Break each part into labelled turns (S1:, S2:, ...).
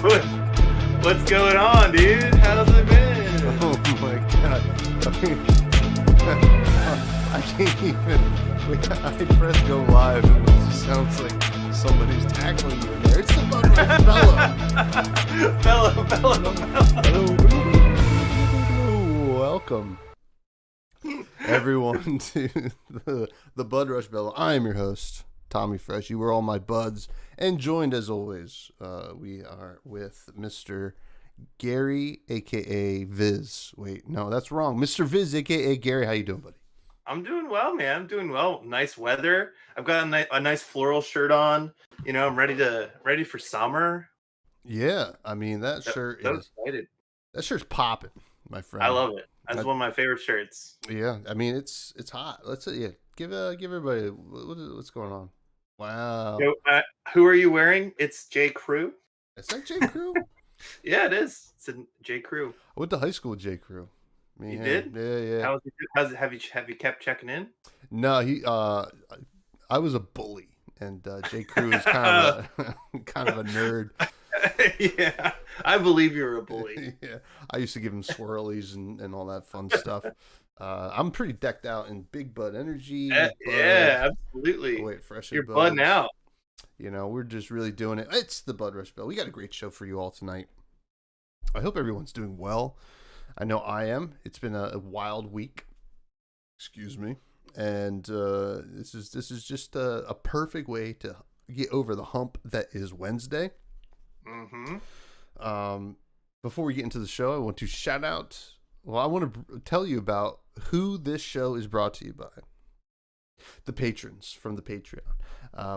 S1: What, what's going on, dude? How's it been?
S2: Oh my god. I can't even. I press go live and it just sounds like somebody's tackling you in there. It's the Budrush Bellow. Welcome, everyone, to the Budrush Bellow. I am your host, Tommy Fresh. You were all my buds, and joined as always, we are with Mr. Gary, aka Viz. Wait, no, that's wrong. Mr. Viz, aka Gary. How you doing, buddy?
S1: I'm doing well, man. I'm doing well. Nice weather. I've got a nice floral shirt on. You know, I'm ready for summer.
S2: Yeah, I mean that shirt is
S1: excited.
S2: That shirt's popping, my friend.
S1: I love it. That's one of my favorite shirts.
S2: Yeah, I mean it's hot. Let's give everybody what's going on. Wow.
S1: So, who are you wearing? It's J. Crew.
S2: Is that J. Crew?
S1: Yeah, it is. It's a J. Crew.
S2: I went to high school with J. Crew.
S1: You did?
S2: Yeah.
S1: Have you kept checking in?
S2: No, I was a bully, and J. Crew is kind of a nerd.
S1: Yeah, I believe you're a bully.
S2: Yeah, I used to give him swirlies and all that fun stuff. I'm pretty decked out in Big Bud Energy.
S1: Yeah, absolutely.
S2: Wait, fresh.
S1: You're budding out.
S2: You know, we're just really doing it. It's the Budrush Bell. We got a great show for you all tonight. I hope everyone's doing well. I know I am. It's been a wild week. Excuse me. And this is just a perfect way to get over the hump that is Wednesday.
S1: Mm-hmm.
S2: Before we get into the show, I want to shout out. Well, I want to tell you about who this show is brought to you by. The patrons from the Patreon,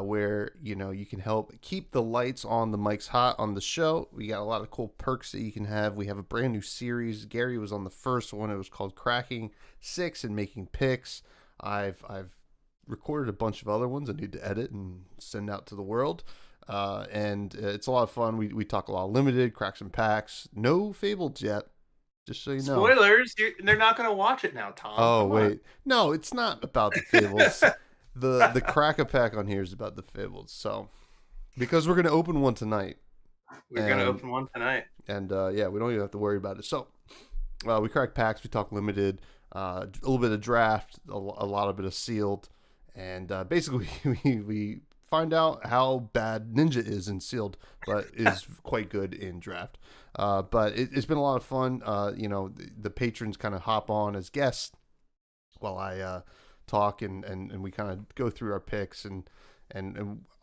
S2: where you can help keep the lights on, the mics hot on the show. We got a lot of cool perks that you can have. We have a brand new series. Gary was on the first one. It was called Cracking Six and Making Picks. I've recorded a bunch of other ones I need to edit and send out to the world. And it's a lot of fun. We talk a lot of limited, cracks and packs. No fables yet. Just so you know.
S1: Spoilers! They're not going to watch it now, Tom.
S2: Oh, wait. No, it's not about the fables. the crack-a-pack on here is about the fables. So, because we're going to open one tonight.
S1: We're going to open one tonight.
S2: And, yeah, we don't even have to worry about it. So, we crack packs. We talk limited. A little bit of draft. A lot of bit of sealed. And, basically, we find out how bad Ninja is in sealed, but is quite good in draft. But it's been a lot of fun. The patrons kind of hop on as guests while I talk and we kind of go through our picks and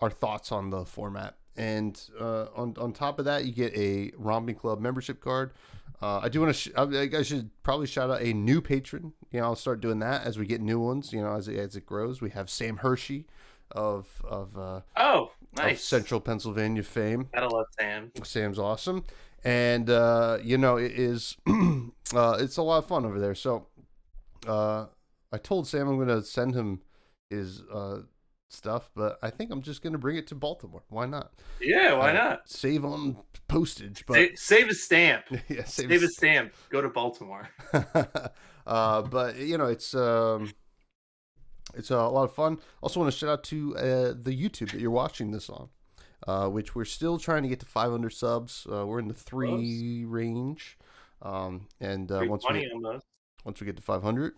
S2: our thoughts on the format. And on top of that, you get a Romping Club membership card. I do want to. I should probably shout out a new patron. I'll start doing that as we get new ones. As it grows. We have Sam Hershey of
S1: nice,
S2: of Central Pennsylvania fame.
S1: I love Sam.
S2: Sam's awesome. And it is it's a lot of fun over there. So I told Sam I'm gonna send him his stuff, but I think I'm just gonna bring it to Baltimore. Why not?
S1: Yeah, why not?
S2: Save on postage, but
S1: save a stamp.
S2: Yeah, save
S1: a stamp. Go to Baltimore.
S2: But it's a lot of fun. Also want to shout out to the YouTube that you're watching this on. Which we're still trying to get to 500 subs. We're in the 3 range. Once we get to 500,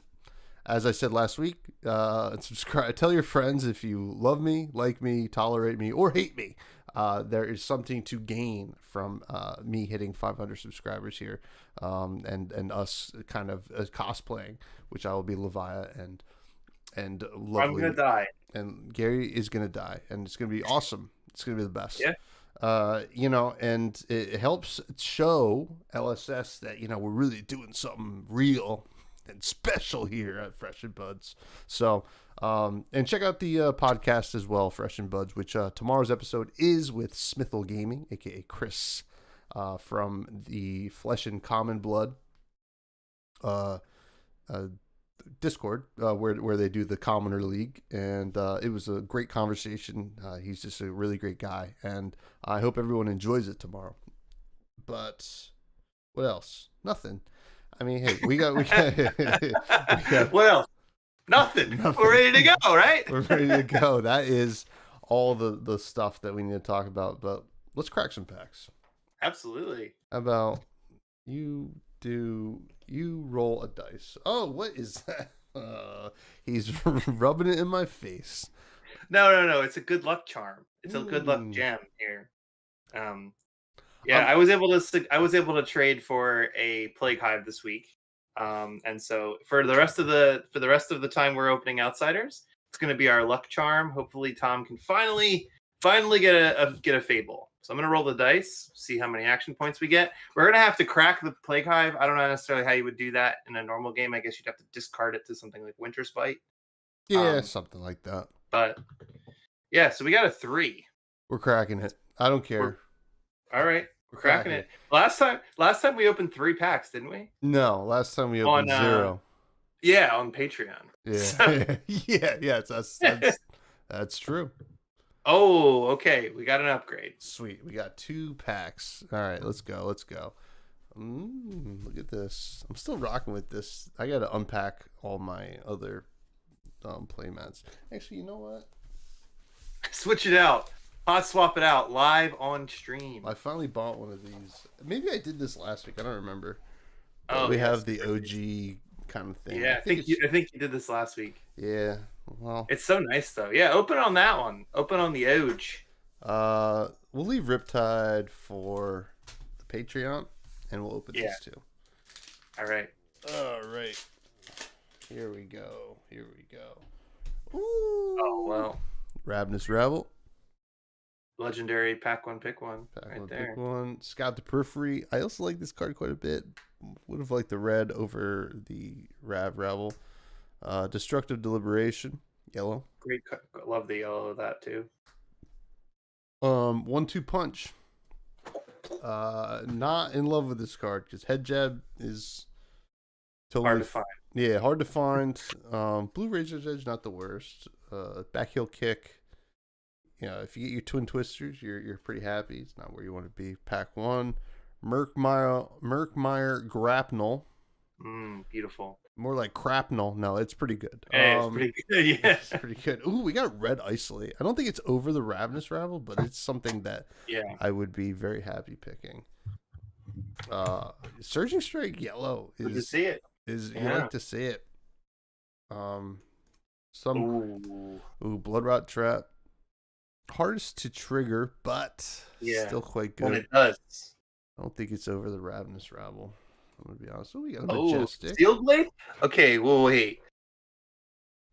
S2: as I said last week, subscribe. Tell your friends if you love me, like me, tolerate me, or hate me. There is something to gain from me hitting 500 subscribers here, and us kind of cosplaying, which I will be Leviah and lovely.
S1: I'm gonna die,
S2: and Gary is gonna die, and it's gonna be awesome. It's going to be the best.
S1: Yeah.
S2: And it helps show LSS that, we're really doing something real and special here at Fresh and Buds. So, and check out the podcast as well, Fresh and Buds, which tomorrow's episode is with Smithel Gaming, aka Chris, from the Flesh and Common Blood Discord, where they do the Commoner League, and it was a great conversation. He's just a really great guy, and I hope everyone enjoys it tomorrow. But what else? Nothing. I mean, hey, we got
S1: what else? Nothing. We're ready to go, right?
S2: We're ready to go. That is all the stuff that we need to talk about. But let's crack some packs.
S1: Absolutely.
S2: How about you roll a dice? Oh, what is that? He's rubbing it in my face.
S1: No. It's a good luck charm. It's a good luck
S2: Ooh.
S1: gem here. Yeah, I was able to trade for a plague hive this week. And so for the rest of the time we're opening outsiders, it's going to be our luck charm. Hopefully Tom can finally get a fable. So I'm going to roll the dice, see how many action points we get. We're going to have to crack the plague hive. I don't know necessarily how you would do that in a normal game. I guess you'd have to discard it to something like Winter Spite.
S2: Yeah, something like that.
S1: But yeah, so we got a 3.
S2: We're cracking it. I don't care.
S1: All right. We're cracking it. Last time we opened 3 packs, didn't we?
S2: No, last time we opened 0.
S1: Yeah, on Patreon.
S2: Yeah,
S1: So.
S2: yeah, that's true.
S1: Oh, okay. We got an upgrade.
S2: Sweet. We got 2 packs. All right, let's go. Look at this. I'm still rocking with this. I got to unpack all my other playmats. Actually, you know what?
S1: Switch it out. Hot swap it out live on stream.
S2: I finally bought one of these. Maybe I did this last week. I don't remember.
S1: Oh,
S2: we have the OG kind of thing.
S1: Yeah, I think you did this last week.
S2: Yeah. Well,
S1: it's so nice though. Yeah, open on that one. Open on the OG.
S2: We'll leave Riptide for the Patreon, and we'll open these 2.
S1: All right.
S2: Here we go. Ooh.
S1: Oh well.
S2: Ravenous Rabble.
S1: Legendary pack 1 pick 1.
S2: Pick 1. Scout the Periphery. I also like this card quite a bit. Would have liked the red over the Rabble. Destructive Deliberation. Yellow.
S1: Great. Love the yellow of that too.
S2: 1-2 Punch. Not in love with this card because Head Jab is totally
S1: hard to find.
S2: Yeah, hard to find. Blue Razor's Edge, not the worst. Back Heel Kick. You know, if you get your Twin Twisters, you're pretty happy. It's not where you want to be. Pack 1. Murkmire Grapnel.
S1: Beautiful.
S2: More like Crapnel. No, it's pretty good.
S1: It's pretty good, yeah.
S2: It's pretty good. Ooh, we got Red Isolate. I don't think it's over the Ravenous Rabble, but it's something that I would be very happy picking. Surging Strike Yellow is...
S1: Good to see it.
S2: You like to see it. Blood Rot Trap. Hardest to trigger, but still quite good.
S1: When it does.
S2: I don't think it's over the Ravenous Rabble. I'm gonna be honest. We got a Majestic.
S1: Steel Blade? Okay, well wait.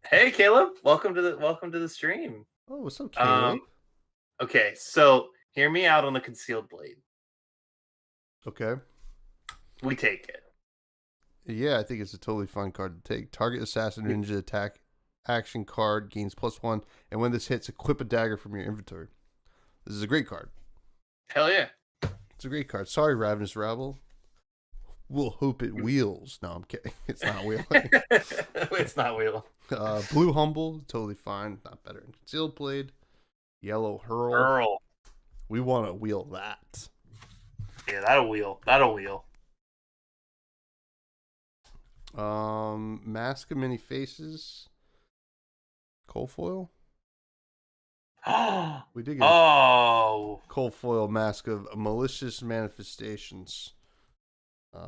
S1: Hey Caleb, welcome to the stream.
S2: Oh, what's up, Caleb?
S1: Okay, so hear me out on the Concealed Blade.
S2: Okay.
S1: We take it.
S2: Yeah, I think it's a totally fun card to take. Target Assassin Ninja attack action card gains +1, and when this hits, equip a dagger from your inventory. This is a great card.
S1: Hell yeah.
S2: It's a great card. Sorry, Ravenous Rabble. We'll hope it wheels. No, I'm kidding. It's not wheeling.
S1: It's not wheel.
S2: Blue Humble, totally fine. Not better than Concealed Blade. Yellow
S1: Hurl.
S2: We want to wheel that.
S1: Yeah, that'll wheel.
S2: Mask of Many Faces. Cold Foil. We did get Cold Foil Mask of Malicious Manifestations.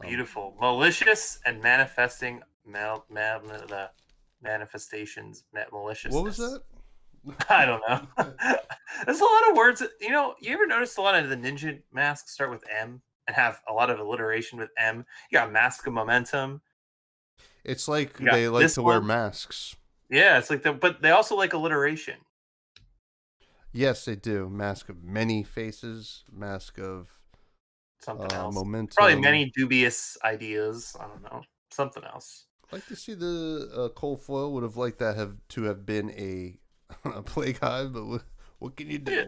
S1: Beautiful. Malicious and manifesting the manifestations maliciousness.
S2: What was that?
S1: I don't know. There's a lot of words. You know, you ever notice a lot of the ninja masks start with M and have a lot of alliteration with M? You got Mask of Momentum.
S2: It's like they like to wear masks.
S1: Yeah, it's like but they also like alliteration.
S2: Yes, they do. Mask of Many Faces. Mask of
S1: something else.
S2: Momentum.
S1: Probably many dubious ideas. I don't know. Something else.
S2: I'd like to see the Cold Foil. Would have liked that to have been a Plague Hive, but what can you do?
S1: Yeah.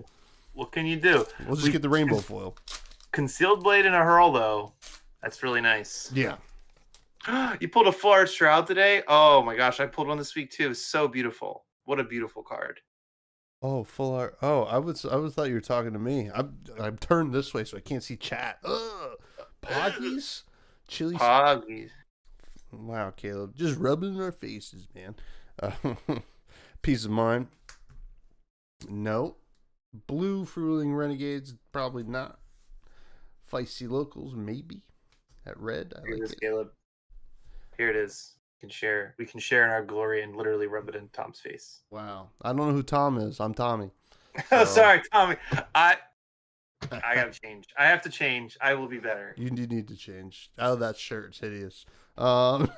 S1: What can you do?
S2: We'll just get the Rainbow Foil.
S1: Concealed Blade and a Hurl, though. That's really nice.
S2: Yeah.
S1: You pulled a Full Art Shroud today? Oh my gosh, I pulled one this week too. It was so beautiful. What a beautiful card.
S2: Oh, Full Art. Oh, I thought you were talking to me. I'm turned this way so I can't see chat. Ugh. Poggies? Chili.
S1: Poggies.
S2: Wow, Caleb. Just rubbing in our faces, man. Peace of Mind. No. Blue Fruiting Renegades? Probably not. Feisty Locals, maybe. At red, I
S1: Here it
S2: like
S1: is,
S2: it.
S1: Caleb. Here it is. We can share in our glory and literally rub it in Tom's face.
S2: Wow. I don't know who Tom is. I'm Tommy.
S1: Oh,
S2: So,
S1: sorry, Tommy. I gotta change. I have to change. I will be better.
S2: you need to change. Oh, that shirt's hideous. Um,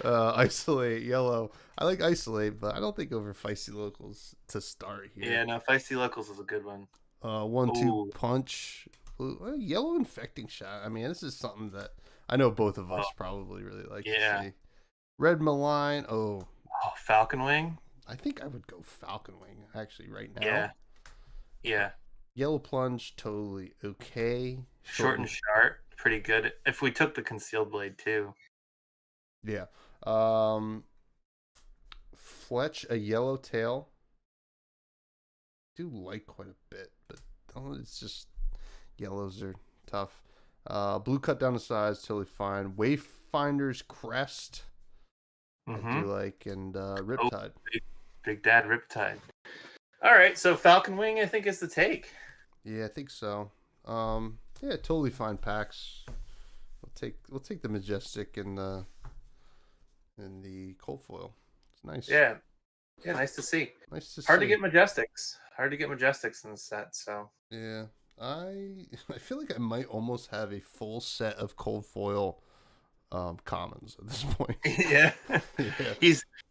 S2: Isolate, yellow. I like Isolate, but I don't think over Feisty Locals to start here.
S1: Yeah, no, Feisty Locals is a good one.
S2: 1-2 punch. Yellow infecting shot. I mean, this is something that I know both of us probably really like to see. Red malign. Oh,
S1: Falcon Wing.
S2: I think I would go Falcon Wing actually right now.
S1: Yeah.
S2: Yellow plunge, totally okay.
S1: Short and sharp, pretty good. If we took the concealed blade too.
S2: Yeah. Fletch, a yellow tail. I do like quite a bit, but it's just yellows are tough. Blue cut down the sides, totally fine. Wayfinder's Crest. I do like, and Riptide.
S1: Big Dad Riptide. All right, so Falcon Wing, I think, is the take.
S2: Yeah, I think so. Yeah, totally fine packs. We'll take the Majestic and the cold foil. It's nice.
S1: Yeah, nice to see.
S2: Hard
S1: to get Majestics. Hard to get Majestics in the set. So
S2: yeah, I feel like I might almost have a full set of cold foil commons at this point.
S1: Yeah.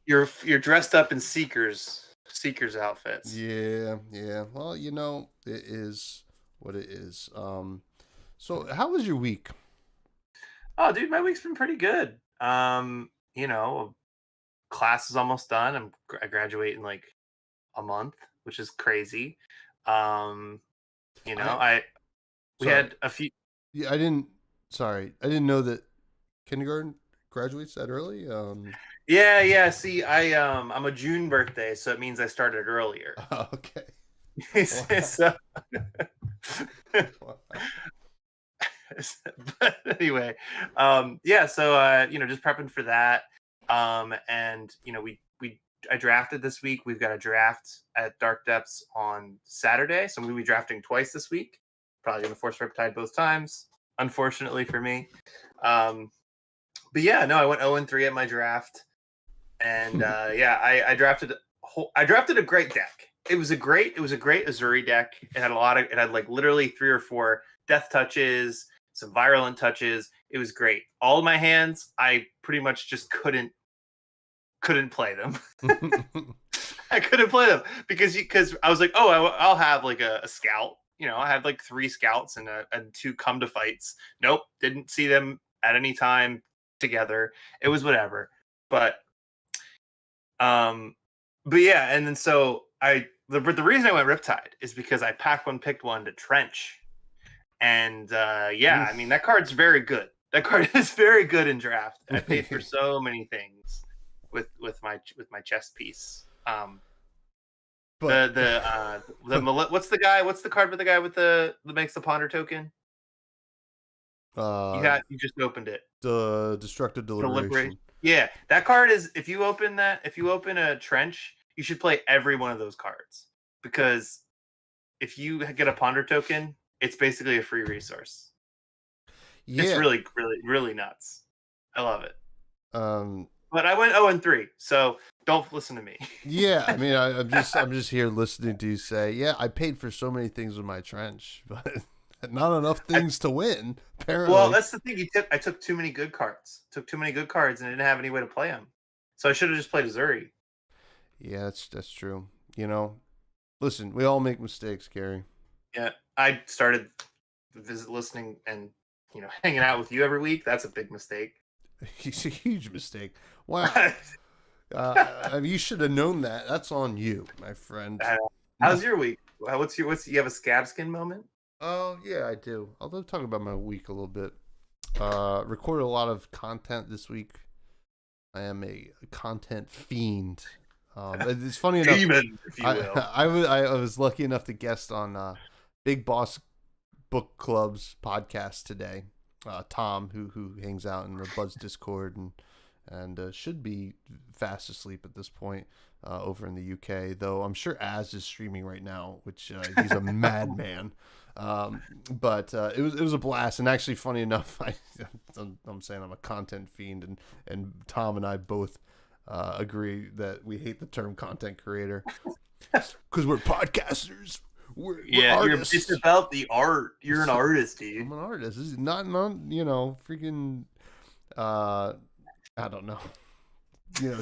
S1: You're dressed up in Seekers outfits.
S2: Yeah. Well, it is what it is. So how was your week?
S1: Oh, dude, my week's been pretty good. Class is almost done. I graduate in like a month, which is crazy. We had a few.
S2: Yeah, I didn't know that kindergarten graduates that early.
S1: Yeah. See, I'm a June birthday, so it means I started earlier.
S2: Okay.
S1: So, but anyway, so just prepping for that. I drafted this week. We've got a draft at Dark Depths on Saturday, so I'm gonna be drafting twice this week. Probably gonna force Riptide both times, unfortunately for me. I went 0-3 at my draft, and I drafted a great deck. It was a great Azuri deck. It had like literally 3 or 4 death touches, some virulent touches. It was great. All of my hands, I pretty much just couldn't play them. I couldn't play them because I was like, I'll have like a scout. I had like 3 scouts and 2 come to fights. Nope, didn't see them at any time together. It was whatever. But yeah, and then so the reason I went Riptide is because I picked one to trench. And I mean, that card's very good. That card is very good in draft. I paid for so many things with my chess piece. What's the card with the guy with the makes the ponder token? You just opened it.
S2: The Destructive Deliberation.
S1: Yeah, that card is if you open a trench, you should play every one of those cards because if you get a ponder token, it's basically a free resource. Yeah. It's really, really, really nuts. I love it. But I went 0-3, so don't listen to me.
S2: Yeah, I mean, I'm just here listening to you say, yeah, I paid for so many things with my trench, but not enough things to win. Apparently.
S1: Well, that's the thing. I took too many good cards. And I didn't have any way to play them. So I should have just played Azuri.
S2: Yeah, that's true. Listen, we all make mistakes, Gary.
S1: Yeah, I started listening and hanging out with you every week. That's a big mistake.
S2: It's a huge mistake. Wow. You should have known that. That's on you, my friend.
S1: How's your week? You have a Scabskin moment?
S2: Oh yeah, I do. I'll talk about my week a little bit. Recorded a lot of content this week. I am a content fiend. It's funny enough.
S1: Demon, if you will.
S2: I was lucky enough to guest on Big Boss Book Club's podcast today. Tom, who hangs out in the Buds Discord and should be fast asleep at this point over in the UK, though I'm sure Az is streaming right now, which he's a madman. But it was a blast, and actually, funny enough, I'm saying I'm a content fiend, and Tom and I both agree that we hate the term content creator because we're podcasters. We're artists.
S1: It's about the art. You're an artist, dude.
S2: I'm an artist. This is not freaking. I don't know.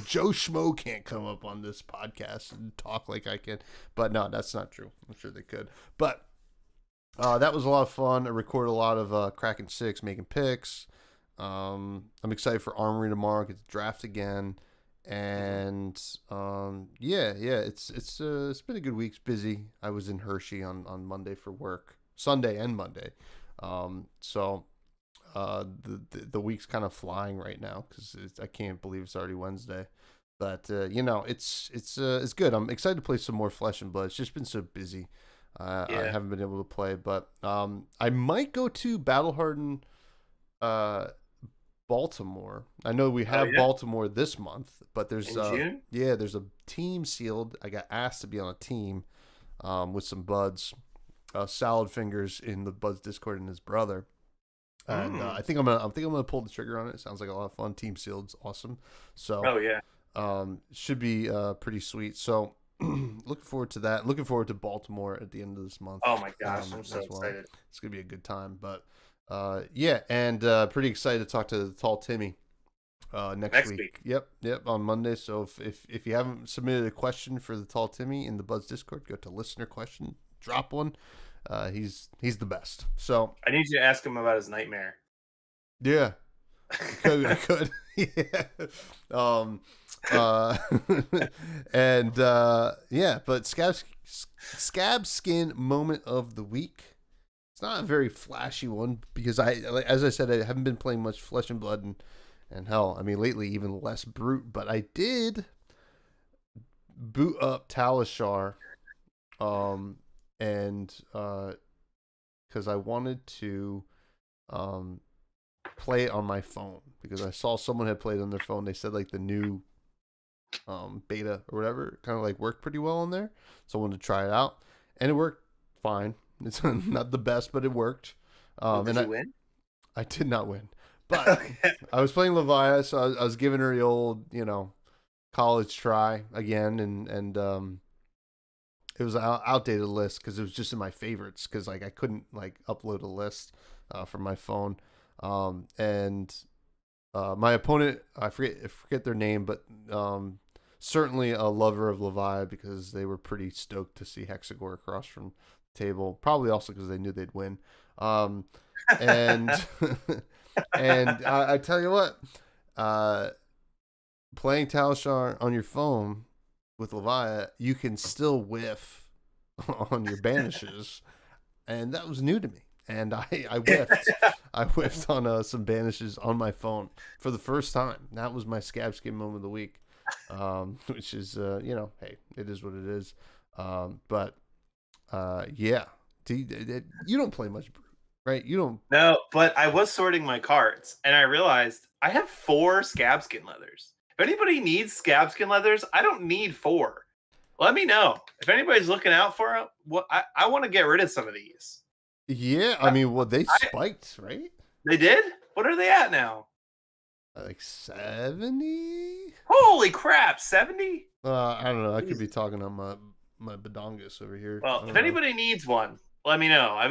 S2: Joe Schmo can't come up on this podcast and talk like I can. But no, that's not true. I'm sure they could. But that was a lot of fun. I recorded a lot of Kraken 6, making picks. I'm excited for Armory tomorrow. Get to draft again. And it's been a good week. It's busy. I was in Hershey on Monday for work. Sunday and Monday. So the week's kind of flying right now because I can't believe it's already Wednesday. But it's good. I'm excited to play some more Flesh and Blood. It's just been so busy. I haven't been able to play, but I might go to Battle Hardened Baltimore. I know we have Baltimore this month, but there's
S1: June?
S2: There's a team sealed. I got asked to be on a team with some buds, Salad Fingers in the Buds Discord and his brother. And I think I'm gonna pull the trigger on it. Sounds like a lot of fun. Team sealed's awesome. So should be pretty sweet. So looking forward to that. Looking forward to Baltimore at the end of this month.
S1: Oh my gosh, I'm so excited.
S2: It's gonna be a good time. But and pretty excited to talk to Tall Timmy next week. Yep, on Monday. So if you haven't submitted a question for the Tall Timmy in the Buds Discord, go to listener question, drop one. He's the best. So
S1: I need you to ask him about his nightmare.
S2: Yeah, I could. Yeah. And but Scabskin moment of the week. It's not a very flashy one because as I said, I haven't been playing much Flesh and Blood and hell, I mean lately even less Brute. But I did boot up Talishar, and because I wanted to play it on my phone because I saw someone had played on their phone. They said like the new beta or whatever kind of like worked pretty well on there, so I wanted to try it out, and it worked fine. It's not the best, but it worked.
S1: Did you win?
S2: I did not win, but I was playing Leviah, so I was giving her the old college try again, and it was an outdated list because it was just in my favorites because like I couldn't like upload a list from my phone. And my opponent, I forget their name, but certainly a lover of Leviah because they were pretty stoked to see Hexagore across from the table. Probably also because they knew they'd win. And and I tell you what, playing Talishar on your phone with Leviah, you can still whiff on your banishes, and that was new to me. And I whiffed. I whiffed on some banishes on my phone for the first time. That was my Scabskin moment of the week, which is hey, it is what it is. But you don't play much Brute, right? You don't.
S1: No, but I was sorting my cards, and I realized I have 4 Scabskin leathers. If anybody needs Scabskin leathers, I don't need 4. Let me know if anybody's looking out for them. What I want to get rid of some of these.
S2: Yeah, I mean, well, they spiked, right?
S1: They did? What are they at now?
S2: Like 70?
S1: Holy crap, 70?
S2: I don't know. I could be talking on my badongus over here.
S1: Well, if anybody needs one, let me know. I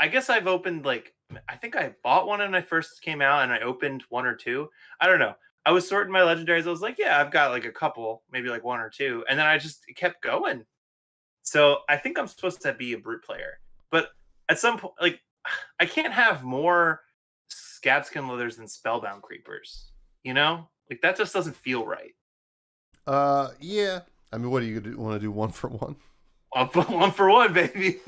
S1: guess I've opened I think I bought one when I first came out, and I opened 1 or 2. I don't know. I was sorting my legendaries. I was like, yeah, I've got like a couple, maybe like 1 or 2, and then I just kept going. So I think I'm supposed to be a Brute player, but at some point, like, I can't have more Scabskin leathers than Spellbound Creepers. Like that just doesn't feel right.
S2: Yeah. I mean, what do you want to do? 1 for 1?
S1: I'll put 1 for 1, baby.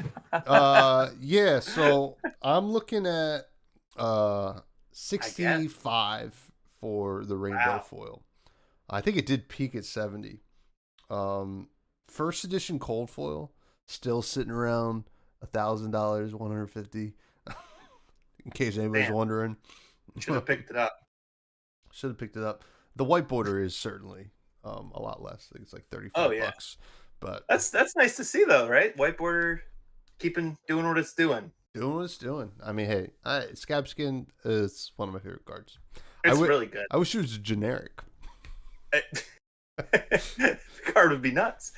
S2: Yeah. So I'm looking at 65 for the rainbow foil. I think it did peak at 70. First edition cold foil still sitting around $1,000, $150. In case anybody's wondering,
S1: should have picked it up.
S2: The white border is certainly a lot less. I think it's like $35 bucks. But
S1: that's nice to see though, right? White border doing what it's doing.
S2: Doing what it's doing. I mean, hey, Scabskin is one of my favorite cards.
S1: It's really good.
S2: I wish it was generic.
S1: The card would be nuts.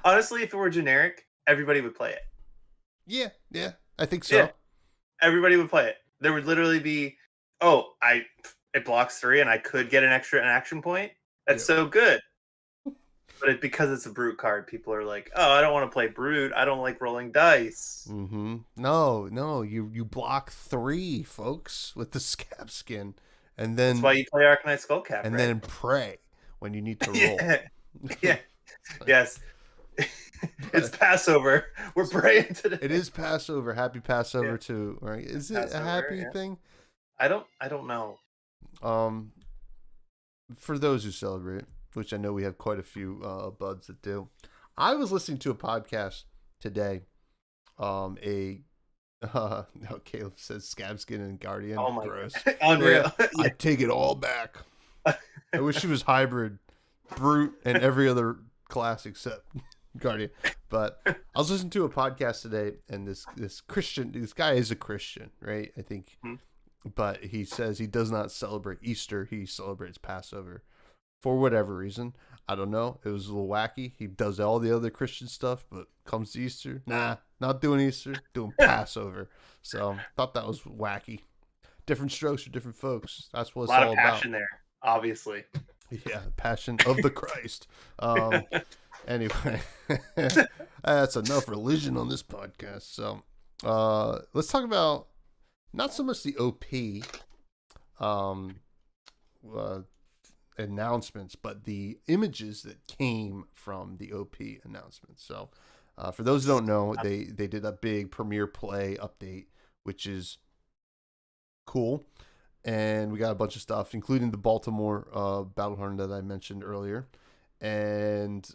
S1: Honestly, if it were generic, everybody would play it.
S2: Yeah, I think so.
S1: Yeah, everybody would play it. There would literally be, it blocks 3 and I could get an action point. That's so good. But because it's a brute card, people are like, oh, I don't want to play brute. I don't like rolling dice.
S2: Mm-hmm. No, you block 3, folks, with the Scabskin, and then
S1: that's why you play Arcanite Skullcap,
S2: and
S1: right?
S2: then pray when you need to roll.
S1: Yeah. Yes. It's Passover. We're praying today.
S2: It is Passover. Happy Passover too, right? Is it
S1: Passover,
S2: a happy thing?
S1: I don't know.
S2: For those who celebrate, which I know we have quite a few buds that do. I was listening to a podcast today. Caleb says Scabskin and Guardian.
S1: Oh my
S2: gross.
S1: God. Unreal.
S2: Yeah, I take it all back. I wish it was hybrid, brute, and every other class except Guardian. But I was listening to a podcast today, and this guy is a Christian, right? I think, but he says he does not celebrate Easter. He celebrates Passover. For whatever reason, I don't know. It was a little wacky. He does all the other Christian stuff, but comes to Easter, nah, not doing Easter, doing Passover. So thought that was wacky. Different strokes for different folks. That's what it's all about. A lot of
S1: passion there, obviously.
S2: Yeah, passion of the Christ. Anyway, that's enough religion on this podcast. So let's talk about not so much the OP. Announcements, but the images that came from the OP announcements. So for those who don't know, they did a big Premiere Play update, which is cool, and we got a bunch of stuff, including the Baltimore Battlehorn that I mentioned earlier, and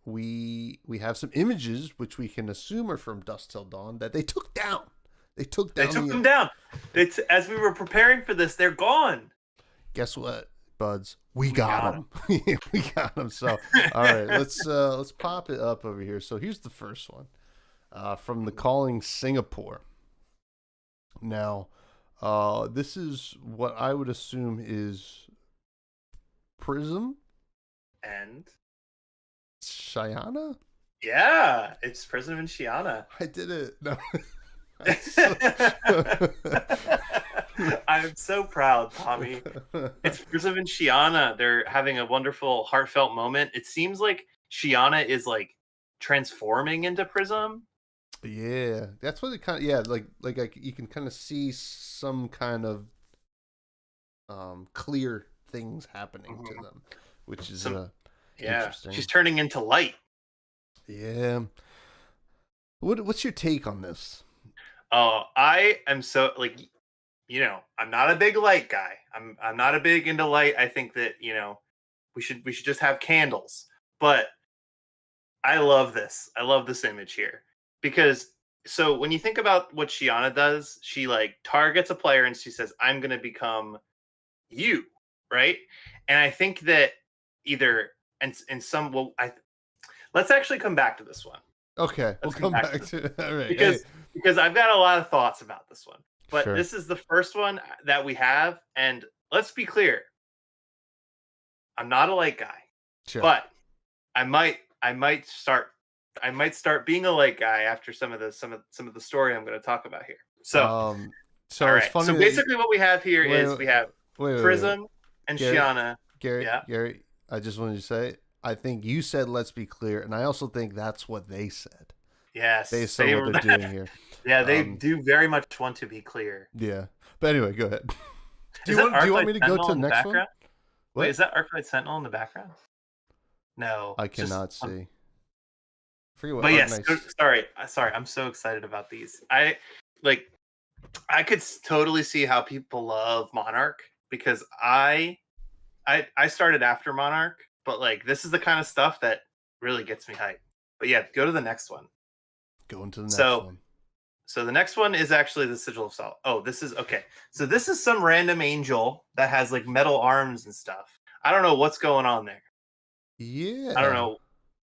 S2: we have some images which we can assume are from Dusk Till Dawn that they took down. They took them
S1: down. As we were preparing for this, they're gone.
S2: Guess what, buds? We got them. We got them. So, all right, let's pop it up over here. So here's the first one from the Calling Singapore. Now, this is what I would assume is Prism
S1: and
S2: Shiana.
S1: Yeah, it's Prism and Shiana.
S2: I did it. No.
S1: I'm so proud, Tommy. It's Prism and Shiana. They're having a wonderful, heartfelt moment. It seems like Shiana is like transforming into Prism.
S2: Yeah, that's what it kind of. Yeah, like you can kind of see some kind of clear things happening to them, which is interesting.
S1: She's turning into light.
S2: Yeah. What's your take on this?
S1: Oh, I am so I'm not a big light guy. I'm not a big into light. I think that, we should just have candles. But I love this. I love this image here. Because so when you think about what Shiana does, she like targets a player and she says, I'm gonna become you, right? And I think that let's actually come back to this one.
S2: Okay, we'll come back to it. All right.
S1: Because I've got a lot of thoughts about this one. But
S2: Sure.
S1: This is the first one that we have, and let's be clear. I'm not a light guy.
S2: Sure.
S1: But I might start being a light guy after some of the story I'm going to talk about here. So all right. So basically what we have here is we have Prism and Shiana.
S2: Gary, I just wanted to say, I think you said let's be clear, and I also think that's what they said.
S1: Yes.
S2: Based on what they're doing here.
S1: Yeah, they do very much want to be clear.
S2: Yeah. But anyway, go ahead. Do you want me to go to the next one? What?
S1: Wait, is that Arclight Sentinel in the background? No.
S2: I cannot see. I forget what.
S1: But yes, sorry. I'm so excited about these. I could totally see how people love Monarch because I started after Monarch, but like this is the kind of stuff that really gets me hyped. But yeah, go to the next one.
S2: Going to the next one.
S1: So the next one is actually the Sigil of Salt. Oh, this is okay. So this is some random angel that has like metal arms and stuff. I don't know what's going on there.
S2: Yeah.
S1: I don't know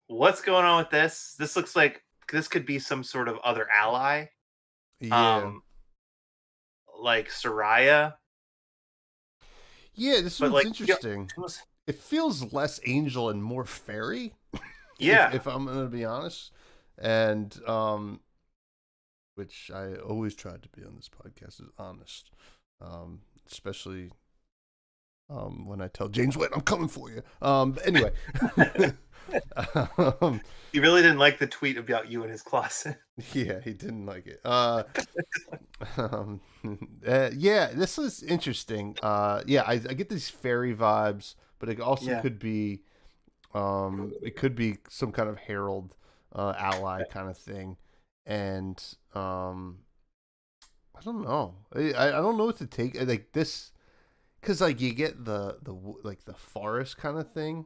S1: what's going on with this. This looks like this could be some sort of other ally.
S2: Yeah.
S1: Like Soraya.
S2: Yeah, this
S1: But
S2: one's
S1: like,
S2: interesting.
S1: it was,
S2: It feels less angel and more fairy.
S1: yeah.
S2: if I'm gonna be honest. And which I always tried to be on this podcast is honest. Especially when I tell James Witt I'm coming for you. Anyway.
S1: He really didn't like the tweet about you in his closet.
S2: Yeah, he didn't like it. Yeah, this is interesting. Yeah, I get these fairy vibes, but it also could be, it could be some kind of herald, ally kind of thing, and I don't know. I don't know what to take. Like this, because like you get the like the forest kind of thing,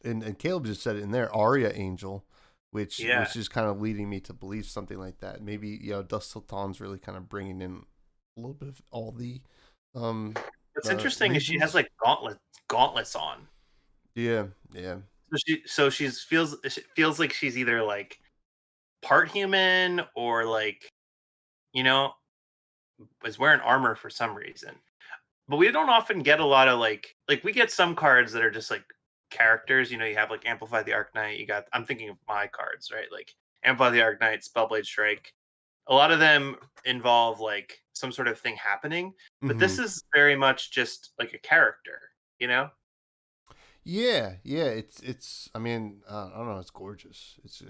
S2: and Caleb just said it in there, Arya Angel. Which is kind of leading me to believe something like that. Maybe Dust Sultan's really kind of bringing in a little bit of all the.
S1: What's interesting
S2: regions.
S1: is she has like gauntlets on.
S2: Yeah.
S1: So she feels like she's either like part human or like, is wearing armor for some reason. But we don't often get a lot of like we get some cards that are just like characters. You have like Amplify the Arcanite. I'm thinking of my cards, right? Like Amplify the Arcanite, Spellblade Strike. A lot of them involve like some sort of thing happening, but this is very much just like a character,
S2: Yeah. It's. I mean, I don't know. It's gorgeous. It's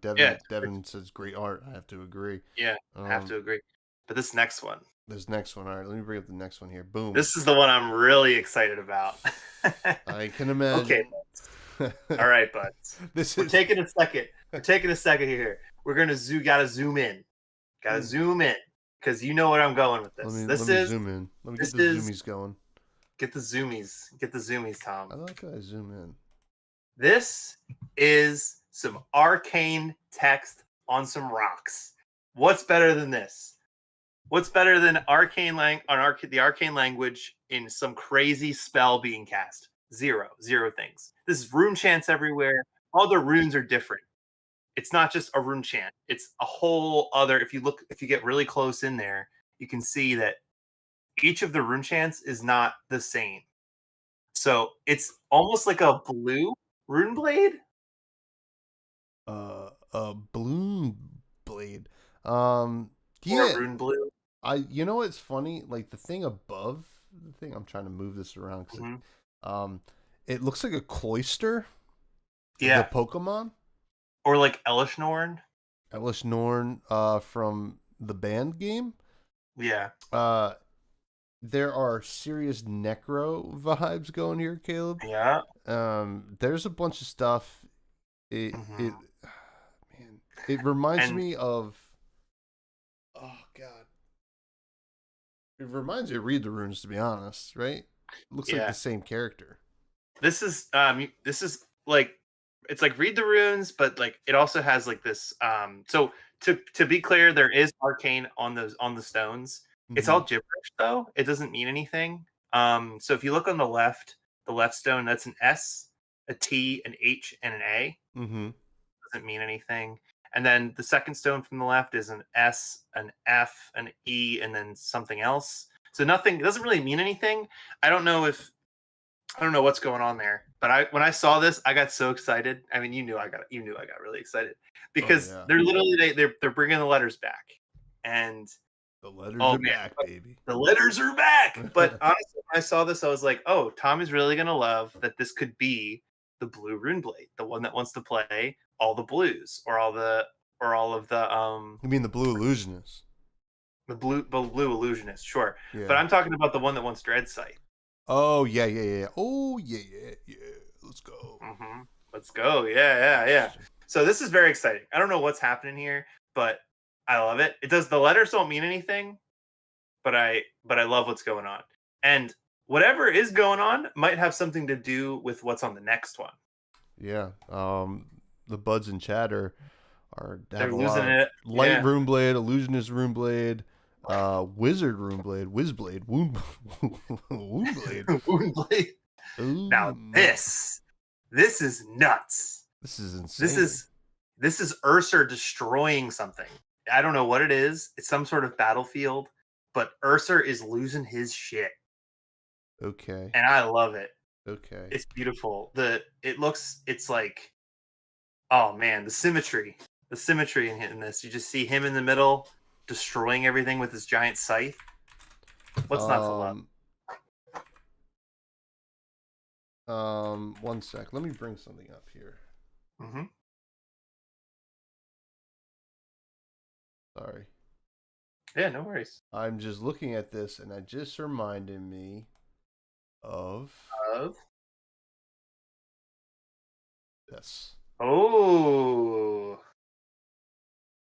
S2: Devin says great art. I have to agree.
S1: Yeah, I have to agree. But this next one.
S2: This next one. All right, let me bring up the next one here. Boom.
S1: This is the one I'm really excited about.
S2: I can imagine.
S1: Okay. All right, buds. We're taking a second. We're taking a second here. We're gonna gotta zoom in. Gotta zoom in. Because you know what I'm going with this.
S2: Let me zoom in. Let me get the zoomies going.
S1: Get the zoomies. Get the zoomies, Tom.
S2: I like how I zoom in.
S1: This is some arcane text on some rocks. What's better than this? What's better than the arcane language in some crazy spell being cast? Zero things. This is rune chants everywhere. All the runes are different. It's not just a rune chant. It's a whole other. If you get really close in there, you can see that each of the rune chants is not the same. So it's almost like a blue rune blade.
S2: A bloom blade.
S1: Yeah. Or rune blue.
S2: You know what's funny? Like the thing above the thing, I'm trying to move this around. It looks like a cloister.
S1: Yeah.
S2: The Pokemon.
S1: Or like Elish Norn.
S2: From the band game.
S1: Yeah.
S2: There are serious necro vibes going here, Caleb.
S1: Yeah.
S2: There's a bunch of stuff. It reminds me of. Oh God. It reminds me of Read the Runes, to be honest, right? It looks like the same character.
S1: This is like, it's like Read the Runes, but like it also has like this. So to be clear, there is arcane on the stones. It's all gibberish though. It doesn't mean anything. So if you look on the left stone, that's an S, a T, an H, and an A. Doesn't mean anything. And then the second stone from the left is an S, an F, an E, and then something else. So nothing. It doesn't really mean anything. I don't know what's going on there. But when I saw this, I got so excited. I mean, you knew I got really excited because they're literally they're bringing the letters back, and
S2: the letters are back, baby.
S1: The letters are back. But honestly, when I saw this, I was like, oh, Tom is really gonna love that. This could be the blue rune blade, the one that wants to play all the blues or all of the
S2: You mean the blue illusionist?
S1: The blue illusionist, sure. Yeah. But I'm talking about the one that wants Dread Sight.
S2: Oh yeah. Oh yeah. Let's go.
S1: Let's go. Yeah. So this is very exciting. I don't know what's happening here, but I love it. The letters don't mean anything, but I love what's going on. And whatever is going on might have something to do with what's on the next one.
S2: Yeah. The buds in chat are
S1: they're losing it.
S2: Light Rune Blade, Illusionist Rune Blade, Wizard Rune Blade, Wizblade, Wound Blade.
S1: Wound Blade. Now this is nuts.
S2: This is insane.
S1: This is Ursa destroying something. I don't know what it is. It's some sort of battlefield, but Ursa is losing his shit.
S2: Okay.
S1: And I love it.
S2: Okay.
S1: It's beautiful. It's like, oh man, the symmetry in this. You just see him in the middle destroying everything with his giant scythe. What's not to love?
S2: 1 sec. Let me bring something up here.
S1: Mm-hmm.
S2: Sorry.
S1: Yeah, no worries.
S2: I'm just looking at this, and it just reminded me of this.
S1: Oh.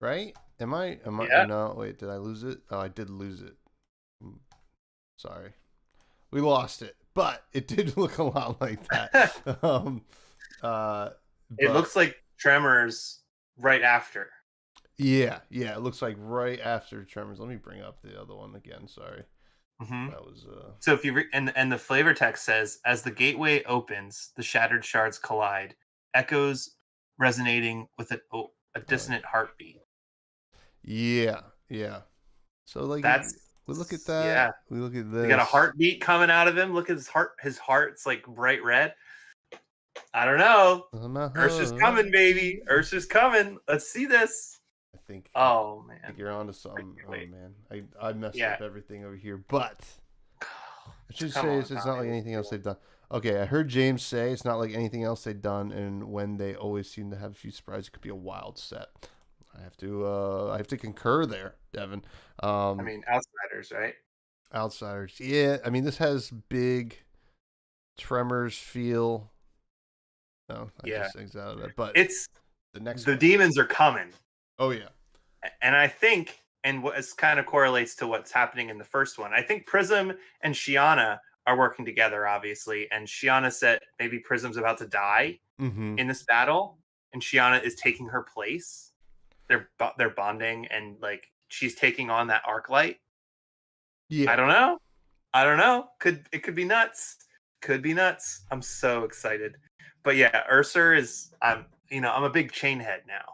S2: Right? Am I?
S1: Yeah.
S2: No, wait. Did I lose it? Oh, I did lose it. Sorry. We lost it, but it did look a lot like that.
S1: It looks like Tremors right after.
S2: Yeah, it looks like right after Tremors. Let me bring up the other one again. Sorry, that was.
S1: So if you and the flavor text says, as the gateway opens, the shattered shards collide, echoes resonating with a dissonant heartbeat.
S2: Yeah. So like we look at that.
S1: Yeah.
S2: We look at this.
S1: We got a heartbeat coming out of him. Look at his heart. His heart's like bright red. I don't know. Ursa's coming, baby. Ursa's coming. Let's see this.
S2: I think.
S1: Oh man.
S2: I think you're onto something. Oh man, I messed up everything over here, but I should say it's not like anything else they've done. Okay, I heard James say it's not like anything else they've done, and when they always seem to have a few surprises, it could be a wild set. I have to concur there, Devin.
S1: I mean, Outsiders, right?
S2: Outsiders, yeah. I mean, this has big Tremors feel. No, I just things out of that, but
S1: it's
S2: the next.
S1: The demons are coming.
S2: Oh yeah,
S1: and I think, and what kind of correlates to what's happening in the first one. I think Prism and Shiana are working together, obviously, and Shiana said maybe Prism's about to die in this battle, and Shiana is taking her place. They're bonding, and like she's taking on that arc light.
S2: Yeah,
S1: I don't know. It could be nuts. Could be nuts. I'm so excited. But yeah, Ursa is. I'm a big chain head now.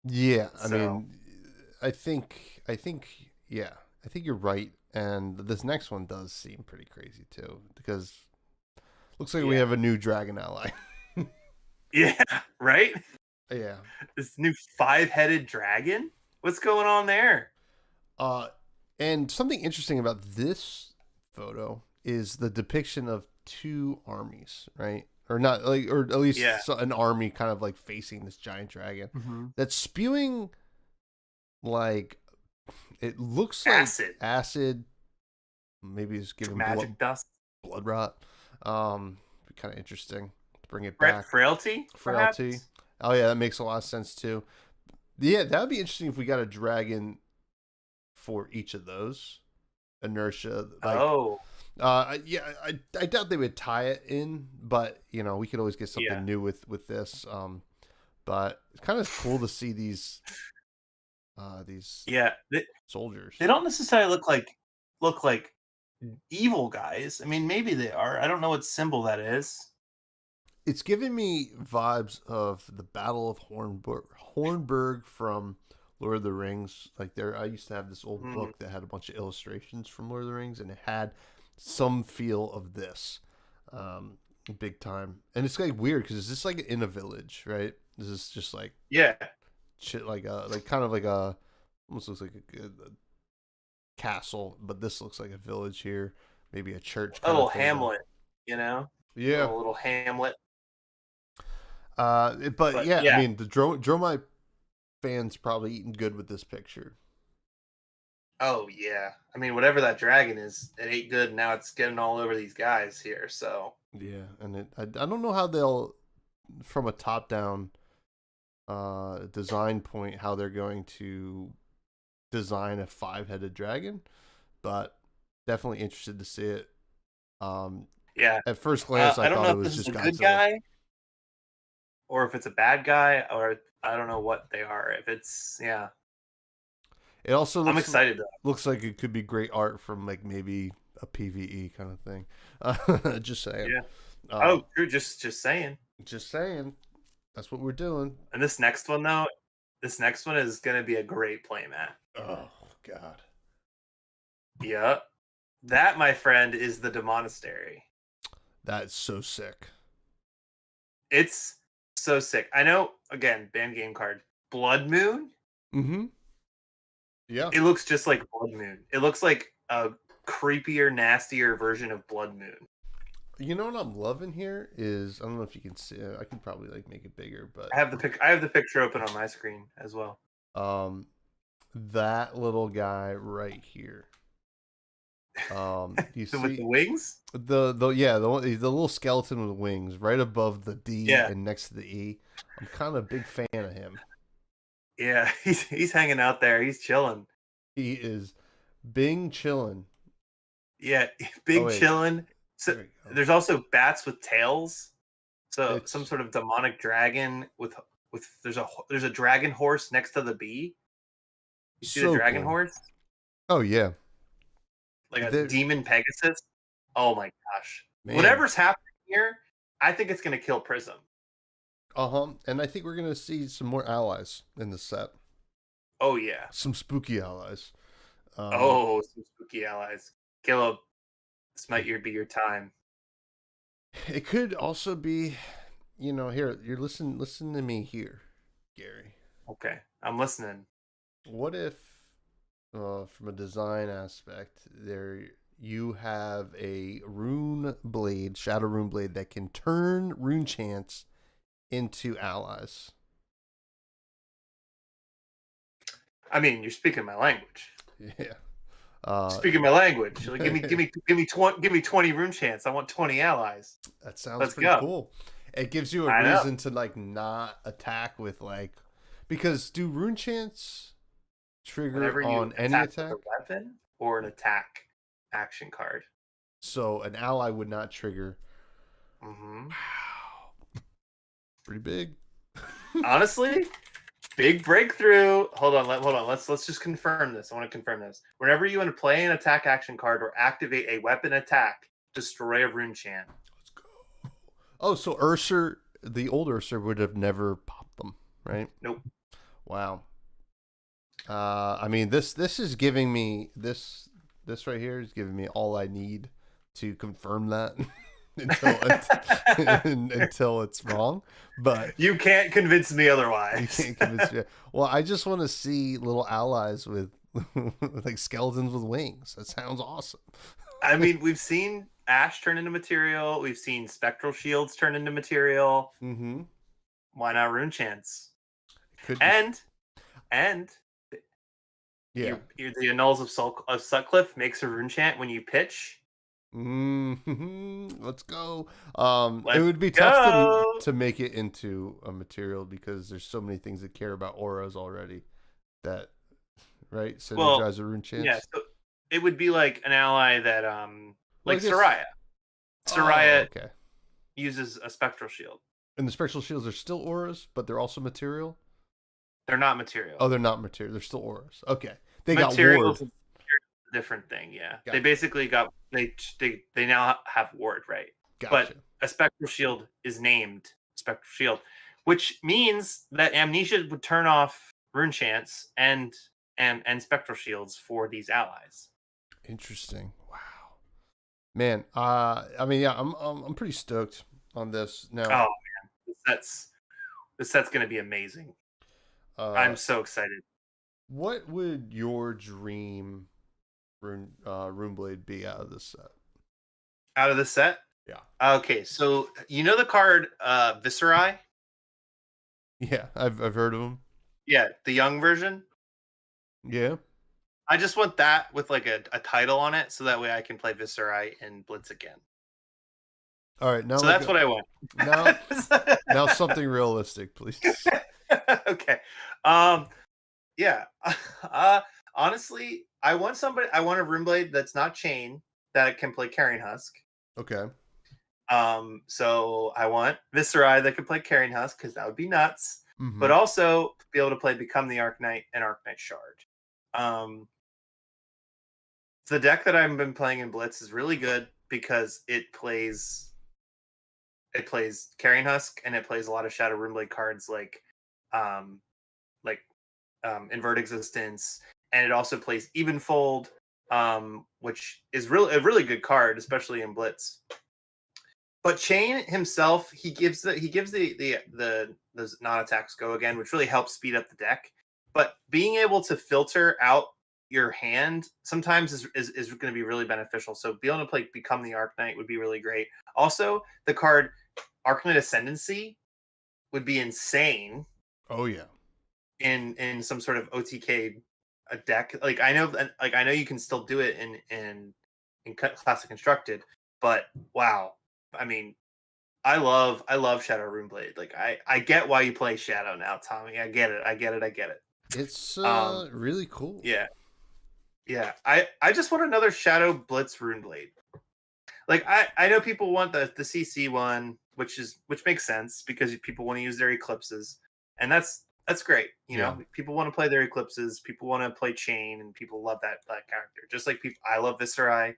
S2: Yeah. I mean, I think you're right, and this next one does seem pretty crazy too, because looks like we have a new dragon ally.
S1: Yeah. Right.
S2: Yeah.
S1: This new 5-headed dragon? What's going on there?
S2: And something interesting about this photo is the depiction of two armies, right? Or not, like, or at least an army kind of like facing this giant dragon that's spewing, like, it looks like acid. Maybe it's giving
S1: magic dust,
S2: blood rot. Be kind of interesting to bring it back.
S1: Frailty. Perhaps?
S2: Oh yeah, that makes a lot of sense too. Yeah, that would be interesting if we got a dragon for each of those. Inertia. Like, I doubt they would tie it in, but we could always get something new with this. But it's kind of cool to see these soldiers.
S1: They don't necessarily look like evil guys. I mean, maybe they are. I don't know what symbol that is.
S2: It's giving me vibes of the Battle of Hornburg from Lord of the Rings. Like I used to have this old book that had a bunch of illustrations from Lord of the Rings, and it had some feel of this, big time. And it's like weird because it's just like in a village, right? This is just like shit, like kind of like almost looks like a castle, but this looks like a village here, maybe a church,
S1: a little hamlet,
S2: Yeah,
S1: a little hamlet.
S2: But yeah, I mean, the Dromai fans probably eating good with this picture.
S1: Oh yeah, I mean, whatever that dragon is, it ate good. And now it's getting all over these guys here. So
S2: yeah, and I don't know how they'll, from a top down design point, how they're going to design a 5-headed dragon, but definitely interested to see it. At first glance, I thought it was just a good guy,
S1: or if it's a bad guy, or I don't know what they are. If it's
S2: it also looks,
S1: I'm excited though.
S2: Looks like it could be great art from like maybe a PvE kind of thing. Just saying.
S1: True. Just saying.
S2: Just saying. That's what we're doing.
S1: And this next one though, this next one is gonna be a great playmat.
S2: Oh God.
S1: Yep. That, my friend, is the Demonastery.
S2: That's so sick.
S1: It's so sick. I know, again, banned game card. Blood Moon?
S2: Mm-hmm. Yeah.
S1: It looks just like Blood Moon. It looks like a creepier, nastier version of Blood Moon.
S2: You know what I'm loving here is, I don't know if you can see it. I can probably like make it bigger, but
S1: I have the picture open on my screen as well.
S2: That little guy right here. You see
S1: with the wings?
S2: the little skeleton with wings right above the D and next to the E. I'm kind of a big fan of him.
S1: Yeah, he's hanging out there. He's chilling.
S2: He is Bing chilling.
S1: Yeah, big chilling. So there's also bats with tails. So some sort of demonic dragon with there's a dragon horse next to the bee. You see the dragon horse?
S2: Oh yeah.
S1: Like a demon Pegasus. Oh my gosh.
S2: Man.
S1: Whatever's happening here, I think it's gonna kill Prism.
S2: And I think we're gonna see some more allies in the set.
S1: Oh yeah.
S2: Some spooky allies.
S1: Some spooky allies. Caleb, this might be your time.
S2: It could also be, here, you're listen to me here, Gary.
S1: Okay, I'm listening.
S2: What if, from a design aspect, you have a rune blade, shadow rune blade, that can turn rune chants into allies?
S1: I mean, you're speaking my language.
S2: Yeah.
S1: Speaking my language. Like, give me 20 rune chants. I want 20 allies.
S2: That sounds pretty cool. It gives you a reason to like not attack with like, because do rune chants trigger on any attack?
S1: A weapon or an attack action card.
S2: So an ally would not trigger.
S1: Mm-hmm.
S2: Wow. Pretty big.
S1: Honestly, big breakthrough. Hold on. Let's just confirm this. I want to confirm this. Whenever you want to play an attack action card or activate a weapon attack, destroy a rune chant.
S2: Let's go. Oh, so Ursa, the old Ursa, would have never popped them, right?
S1: Nope.
S2: Wow. I mean, this is giving me this right here is giving me all I need to confirm that until it's wrong. But
S1: you can't convince me otherwise.
S2: You can't convince me. Well, I just want to see little allies with like skeletons with wings. That sounds awesome.
S1: I mean, we've seen Ash turn into material. We've seen spectral shields turn into material.
S2: Mm-hmm.
S1: Why not rune chants?
S2: And
S1: yeah, the Annals of Sutcliffe makes a rune chant when you pitch.
S2: Mm-hmm. Let's go. It would be tough to make it into a material because there's so many things that care about auras already. That right? Synergize a rune chants.
S1: Yeah, so it would be like an ally that like Soraya. Soraya uses a spectral shield. And
S2: the spectral shields are still auras, but they're also material?
S1: They're not material.
S2: Oh, they're not material. They're still auras. Okay.
S1: They materials got ward. A different thing, yeah. Gotcha. They basically got they now have ward, right?
S2: Gotcha.
S1: But a spectral shield is named spectral shield, which means that Amnesia would turn off rune chants and spectral shields for these allies.
S2: Interesting. Wow. Man, I mean, yeah, I'm pretty stoked on this now.
S1: Oh man, this set's gonna be amazing. I'm so excited.
S2: What would your dream rune blade be out of this set?
S1: Out of the set?
S2: Yeah.
S1: Okay, so you know the card Viscerai?
S2: Yeah, I've heard of him.
S1: Yeah, the young version.
S2: Yeah.
S1: I just want that with like a title on it, so that way I can play Viscerai in Blitz again.
S2: All right, now
S1: so that's what I want.
S2: Now something realistic, please.
S1: Okay. Yeah. Honestly, I want a rune blade that's not chain that can play Carrion Husk.
S2: Okay.
S1: So I want Viscerai that can play Carrion Husk because that would be nuts. Mm-hmm. But also be able to play Become the Arknight and Arknight Shard. The deck that I've been playing in Blitz is really good because it plays it plays Carrion Husk, and it plays a lot of Shadow Runeblade cards um, like Invert Existence, and it also plays Evenfold, which is a really good card, especially in Blitz. But Chain himself, he gives the non-attacks go again, which really helps speed up the deck. But being able to filter out your hand sometimes is going to be really beneficial. So being able to play Become the Arknight would be really great. Also, the card Arknight Ascendancy would be insane.
S2: Oh yeah.
S1: In some sort of OTK a deck. Like I know you can still do it in Classic Constructed, but wow. I mean, I love Shadow Runeblade. Like I get why you play Shadow now, Tommy. I get it.
S2: It's really cool.
S1: Yeah. Yeah. I just want another Shadow Blitz Runeblade. Like I know people want the CC one, which makes sense because people want to use their Eclipses. And that's great. You know, people want to play their Eclipses, people want to play Chain, and people love that character. Just like I love Viscerai,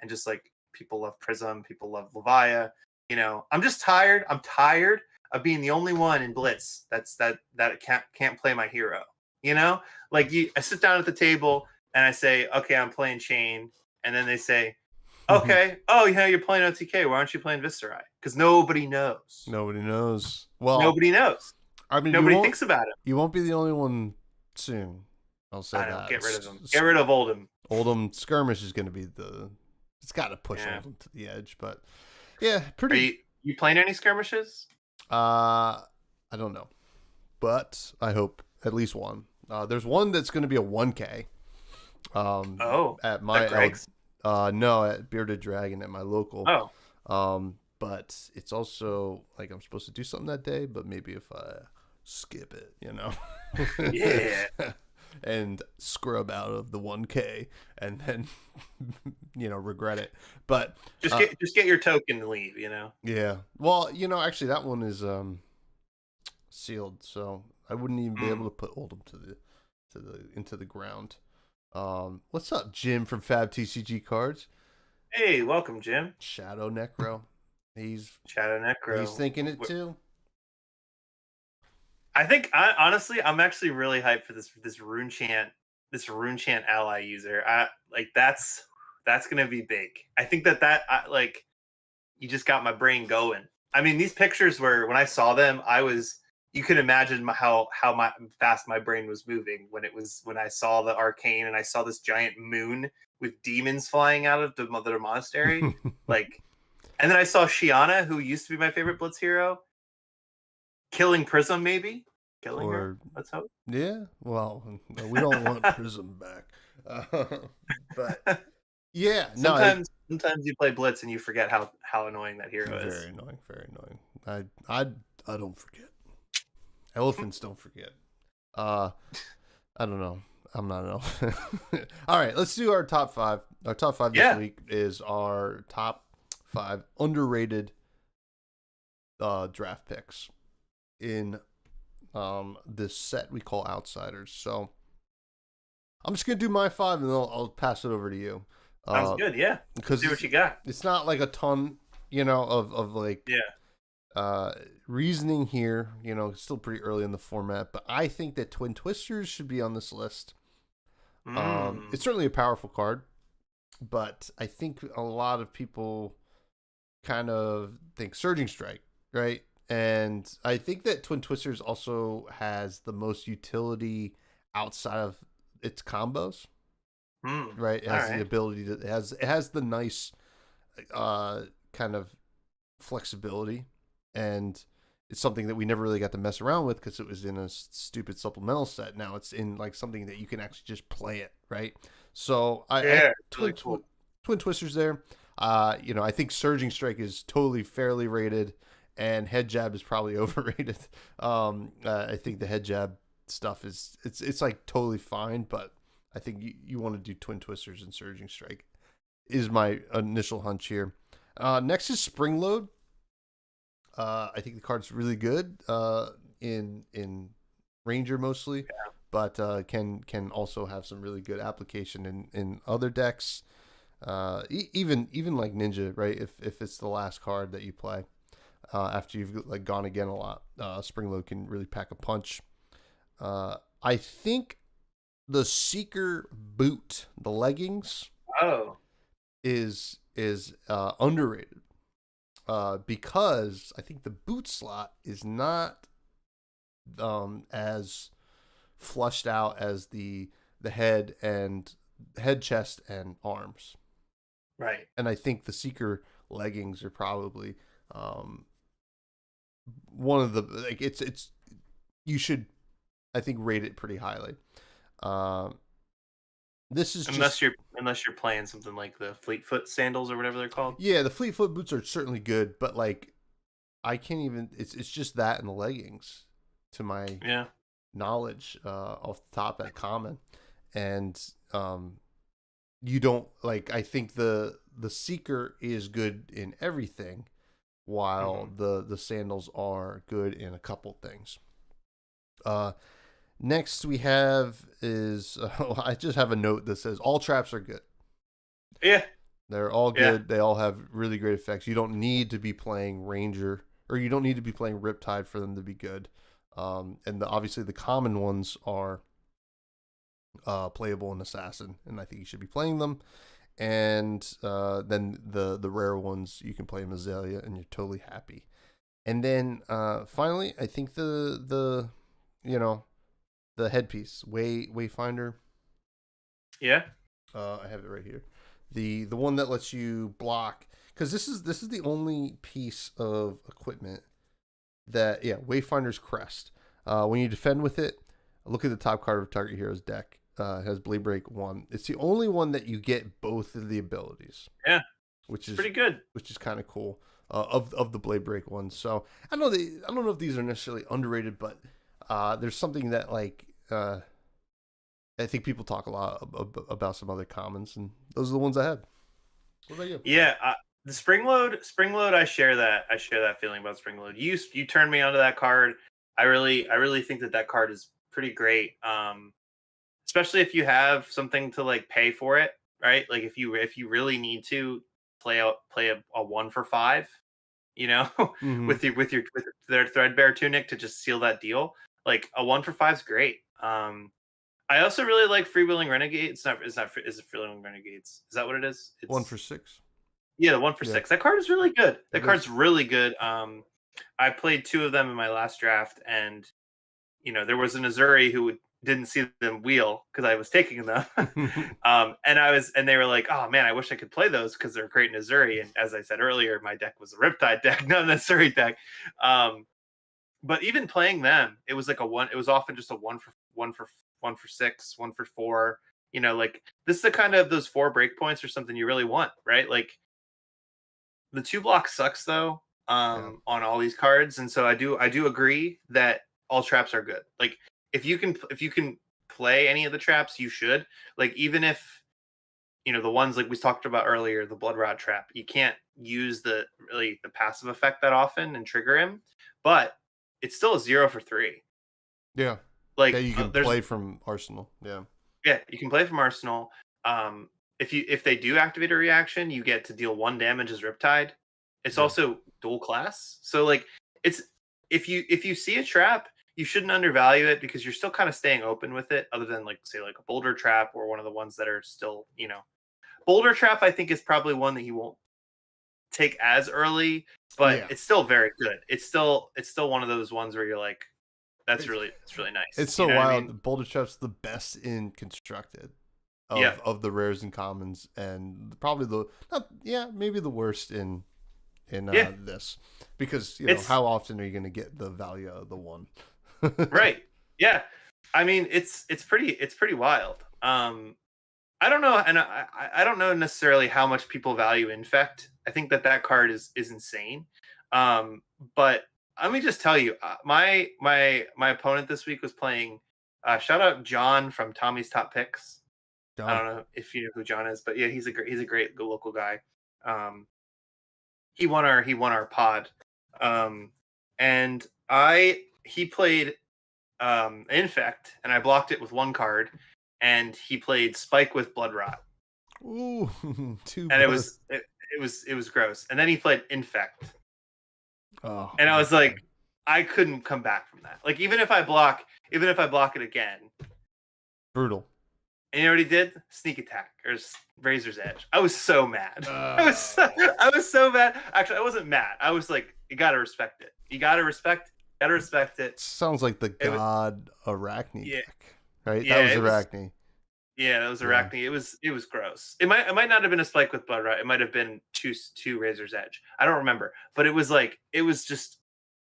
S1: and just like people love Prism, people love Levia. You know, I'm just tired. I'm tired of being the only one in Blitz that can't play my hero. You know, like I sit down at the table and I say, okay, I'm playing Chain, and then they say, okay, oh yeah, you're playing OTK. Why aren't you playing Viscerai? Because nobody knows.
S2: Nobody knows. Well,
S1: nobody knows.
S2: I mean,
S1: nobody thinks about it.
S2: You won't be the only one soon. I'll say that.
S1: Get rid of him. Get rid of Oldhim.
S2: Oldhim Skirmish is going to be it's got to push Oldhim to the edge, but yeah, pretty.
S1: Are you playing any skirmishes?
S2: I don't know, but I hope at least one. There's one that's going to be a 1K. At my
S1: Greg's?
S2: No, at Bearded Dragon at my local.
S1: Oh.
S2: But it's also like I'm supposed to do something that day, but maybe if I skip it, you know.
S1: Yeah.
S2: And scrub out of the 1K and then regret it. But
S1: just get your token and leave, you know.
S2: Yeah. Well, actually that one is sealed, so I wouldn't even be able to put Oldhim into the ground. What's up, Jim from Fab TCG Cards?
S1: Hey, welcome, Jim.
S2: Shadow Necro.
S1: Shadow Necro.
S2: He's thinking it too.
S1: I think honestly, I'm actually really hyped for this Rune Chant ally user. That's gonna be big. I think that you just got my brain going. I mean, these pictures were, when I saw them, you can imagine how fast my brain was moving when I saw the arcane and I saw this giant moon with demons flying out of the Demonastery. And then I saw Shiana, who used to be my favorite Blitz hero, killing Prism, maybe killing her. Let's hope.
S2: Yeah. Well, we don't want Prism back. But yeah,
S1: sometimes you play Blitz and you forget how annoying that hero is.
S2: Very annoying. Very annoying. I don't forget. Elephants don't forget. I don't know. I'm not an elephant. All right, let's do our top 5. Our top 5 this week is our top 5 underrated draft picks in this set we call Outsiders. So I'm just gonna do my 5 and then I'll pass it over to you.
S1: Sounds good, yeah.
S2: Because
S1: see what you got.
S2: It's not like a ton, of like reasoning here. It's still pretty early in the format, but I think that Twin Twisters should be on this list. It's certainly a powerful card, but I think a lot of people kind of think Surging Strike, right? And I think that Twin Twisters also has the most utility outside of its combos, right? It has the ability to, it has the nice kind of flexibility, and it's something that we never really got to mess around with because it was in a stupid supplemental set. Now it's in like something that you can actually just play it, right? So Twin Twisters there. I think Surging Strike is totally fairly rated, and Head Jab is probably overrated. I think the Head Jab stuff it's like totally fine, but I think you want to do Twin Twisters and Surging Strike is my initial hunch here. Next is Spring Load. I think the card's really good in Ranger mostly, but can also have some really good application in other decks. Even like Ninja, right? If it's the last card that you play. after you've like gone again a lot. Spring load can really pack a punch. I think the Seeker boot, the leggings, is underrated. Because I think the boot slot is not as flushed out as the head, chest, and arms.
S1: Right.
S2: And I think the Seeker leggings are probably one of the like it's you should, I think, rate it pretty highly. This is
S1: unless you're playing something like the Fleetfoot sandals or whatever they're called.
S2: Yeah, the Fleetfoot boots are certainly good, but like I can't even. It's just that and the leggings, to my knowledge, off the top at common, and you don't like. I think the Seeker is good in everything, while the sandals are good in a couple things. Next we have is I just have a note that says all traps are good.
S1: Yeah.
S2: They're all good. Yeah. They all have really great effects. You don't need to be playing Ranger, or you don't need to be playing Riptide for them to be good. And obviously the common ones are playable in Assassin, and I think you should be playing them. And then the rare ones, you can play in Azalea, and you're totally happy. And then finally, I think the headpiece, Wayfinder.
S1: Yeah.
S2: I have it right here. The one that lets you block, because this is the only piece of equipment that Wayfinder's Crest. When you defend with it, look at the top card of target hero's deck. It has Blade Break 1. It's the only one that you get both of the abilities.
S1: Yeah,
S2: which is
S1: pretty good.
S2: Which is kind of cool. Of the Blade Break ones. So I don't know if these are necessarily underrated, but there's something that like I think people talk a lot about some other commons, and those are the ones I had. What about you?
S1: Yeah, the spring load. I share that feeling about spring load. You turned me onto that card. I really think that card is pretty great. Especially if you have something to like pay for it, right? Like if you really need to play a 1-for-5, with their threadbare tunic to just seal that deal. Like a 1-for-5 is great. I also really like Freewheeling Renegade. Is it Freewheeling Renegades? Is that what it is? It's
S2: 1-for-6.
S1: Yeah, the 1-for-6. That card is really good. That card's really good. I played 2 of them in my last draft, and there was an Azuri who didn't see them wheel because I was taking them. And they were like, "Oh man, I wish I could play those because they're great in Azuri." And as I said earlier, my deck was a Riptide deck, not an Azuri deck. But even playing them, it was like it was often just a 1-for-6, 1-for-4. Like this is the kind of those 4 breakpoints or something you really want, right? Like the 2 block sucks though, on all these cards, and so I do agree that all traps are good. Like if you can play any of the traps, you should. Like even if the ones like we talked about earlier, the Blood Rod trap, you can't use the passive effect that often and trigger him, but it's still a 0-for-3.
S2: Yeah,
S1: like
S2: that you can play from Arsenal.
S1: Yeah, you can play from Arsenal. If they do activate a reaction, you get to deal 1 damage as Riptide. It's also dual class, so like it's if you see a trap, you shouldn't undervalue it because you're still kind of staying open with it. Other than like say like a Boulder Trap or one of the ones that are still Boulder Trap, I think is probably one that you won't take as early, but it's still very good. It's still one of those ones where you're like, it's really nice.
S2: It's so wild. I mean? Boulder Trap's the best in constructed of the rares and commons, and probably maybe the worst in this, because how often are you going to get the value of the one?
S1: Right. Yeah. I mean, it's pretty wild. I don't know, and I don't know necessarily how much people value Infect. I think that card is insane. But let me just tell you, my opponent this week was playing. Shout out John from Tommy's Top Picks. John. I don't know if you know who John is, but yeah, he's a great local guy. He won our pod, and he played Infect, and I blocked it with 1 card, and he played Spike with Blood Rot.
S2: Ooh,
S1: and it was gross. And then he played Infect.
S2: Oh,
S1: And I was like,
S2: man.
S1: I couldn't come back from that. Like even if I block it again,
S2: Brutal.
S1: and you already did sneak attack or razor's edge. I was so mad.
S2: Oh.
S1: I was so mad. Actually, I wasn't mad. I was like, you gotta respect it. You gotta respect it.
S2: Sounds like the
S1: It was,
S2: God Arachne
S1: yeah,
S2: deck, right? That
S1: yeah,
S2: was
S1: it was.
S2: Arachne.
S1: Yeah, that was
S2: Yeah.
S1: Arachne. It was gross. It might not have been a spike with blood, right? It might have been two razor's edge. I don't remember, but it was just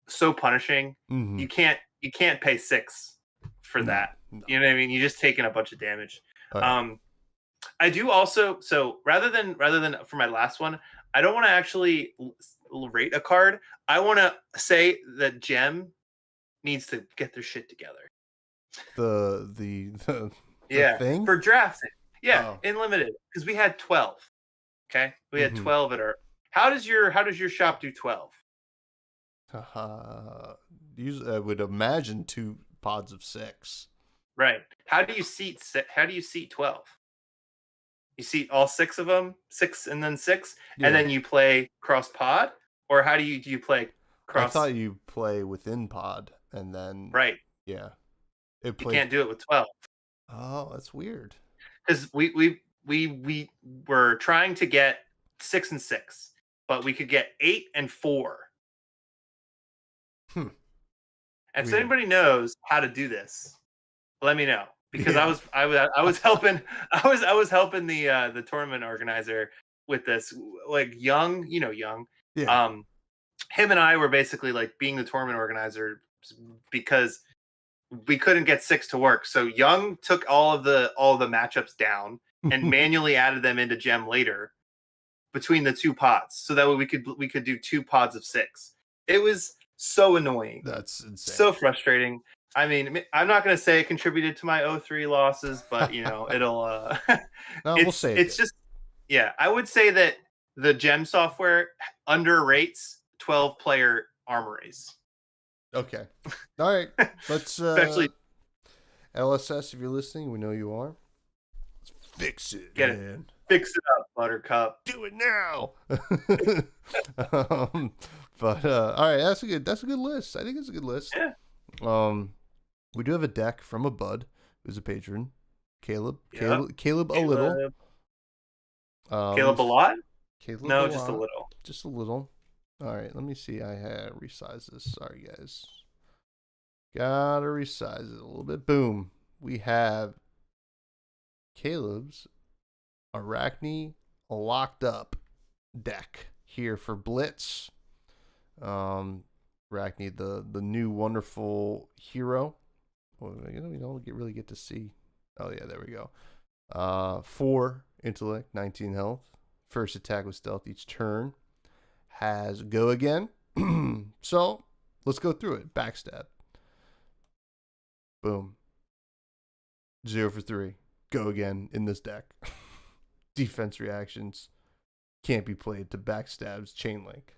S1: so punishing.
S2: Mm-hmm.
S1: You can't pay 6 for that.
S2: No.
S1: You know what I mean? You're just taking a bunch of damage.
S2: Right.
S1: I do also, so rather than for my last one, I don't want to actually rate a card. I want to say that Gem needs to get their shit together.
S2: The
S1: Yeah,
S2: thing
S1: for drafting. Yeah,
S2: Oh.
S1: in limited, because we had 12. Okay, we had
S2: Mhm.
S1: 12 at our. How does your shop do 12?
S2: I would imagine 2 pods of 6.
S1: Right. How do you seat 12? You seat all 6 of them, 6 and then 6,
S2: Yeah.
S1: and then you play cross pod, or how do you play cross?
S2: I thought you play within pod and then
S1: Right.
S2: Yeah.
S1: You can't do it with 12.
S2: Oh, that's weird.
S1: Because we were trying to get 6 and 6, but we could get 8 and 4. And if anybody knows how to do this, let me know, because
S2: Yeah.
S1: I was helping the tournament organizer with this, like young.
S2: Yeah.
S1: Him and I were basically like being the tournament organizer because we couldn't get 6 to work. So Young took all of the matchups down and manually added them into Gem later between the 2 pods, so that way we could do 2 pods of 6. It was so annoying.
S2: That's insane.
S1: So frustrating. I mean, I'm not going to say it contributed to my 03 losses, but it'll
S2: No, we'll say
S1: it's just, yeah, I would say that the Gem software underrates 12-player armories.
S2: Okay. All right. Let's
S1: Especially
S2: LSS, if you're listening, we know you are. Let's fix it,
S1: get
S2: man.
S1: Fix it up, Buttercup.
S2: Do it now. But all right, that's a good list. I think it's a good list.
S1: Yeah.
S2: We do have a deck from a bud who's a patron, Caleb.
S1: Yep.
S2: Caleb a little.
S1: Caleb a lot?
S2: Caleb
S1: No,
S2: a
S1: just
S2: lot.
S1: a little.
S2: Just a little. All right, let me see. I had resize this. Sorry, guys. Gotta resize it a little bit. Boom. We have Caleb's Arachne locked up deck here for Blitz. Arachne, the new wonderful hero. Well, we don't really get to see. Oh yeah, there we go. 4 intellect, 19 health. First attack with stealth each turn. Has go again. So let's go through it. Backstab. Boom. 0 for 3. Go again in this deck. Defense reactions can't be played to Backstab's chain link.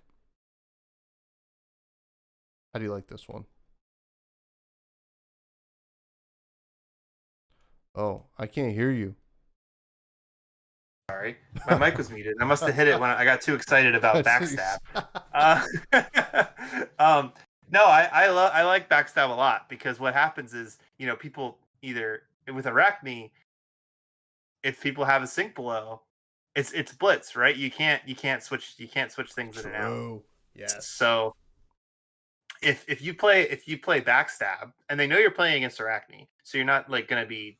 S2: How do you like this one? Oh, I can't hear you.
S1: Sorry, my mic was muted. I must have hit it when I got too excited about Backstab. No, I like Backstab a lot, because what happens is, people either with Arachne, if people have a sync below, it's blitz, right? You can't switch things in and out.
S2: Yes.
S1: So if you play Backstab and they know you're playing against Arachne, so you're not like going to be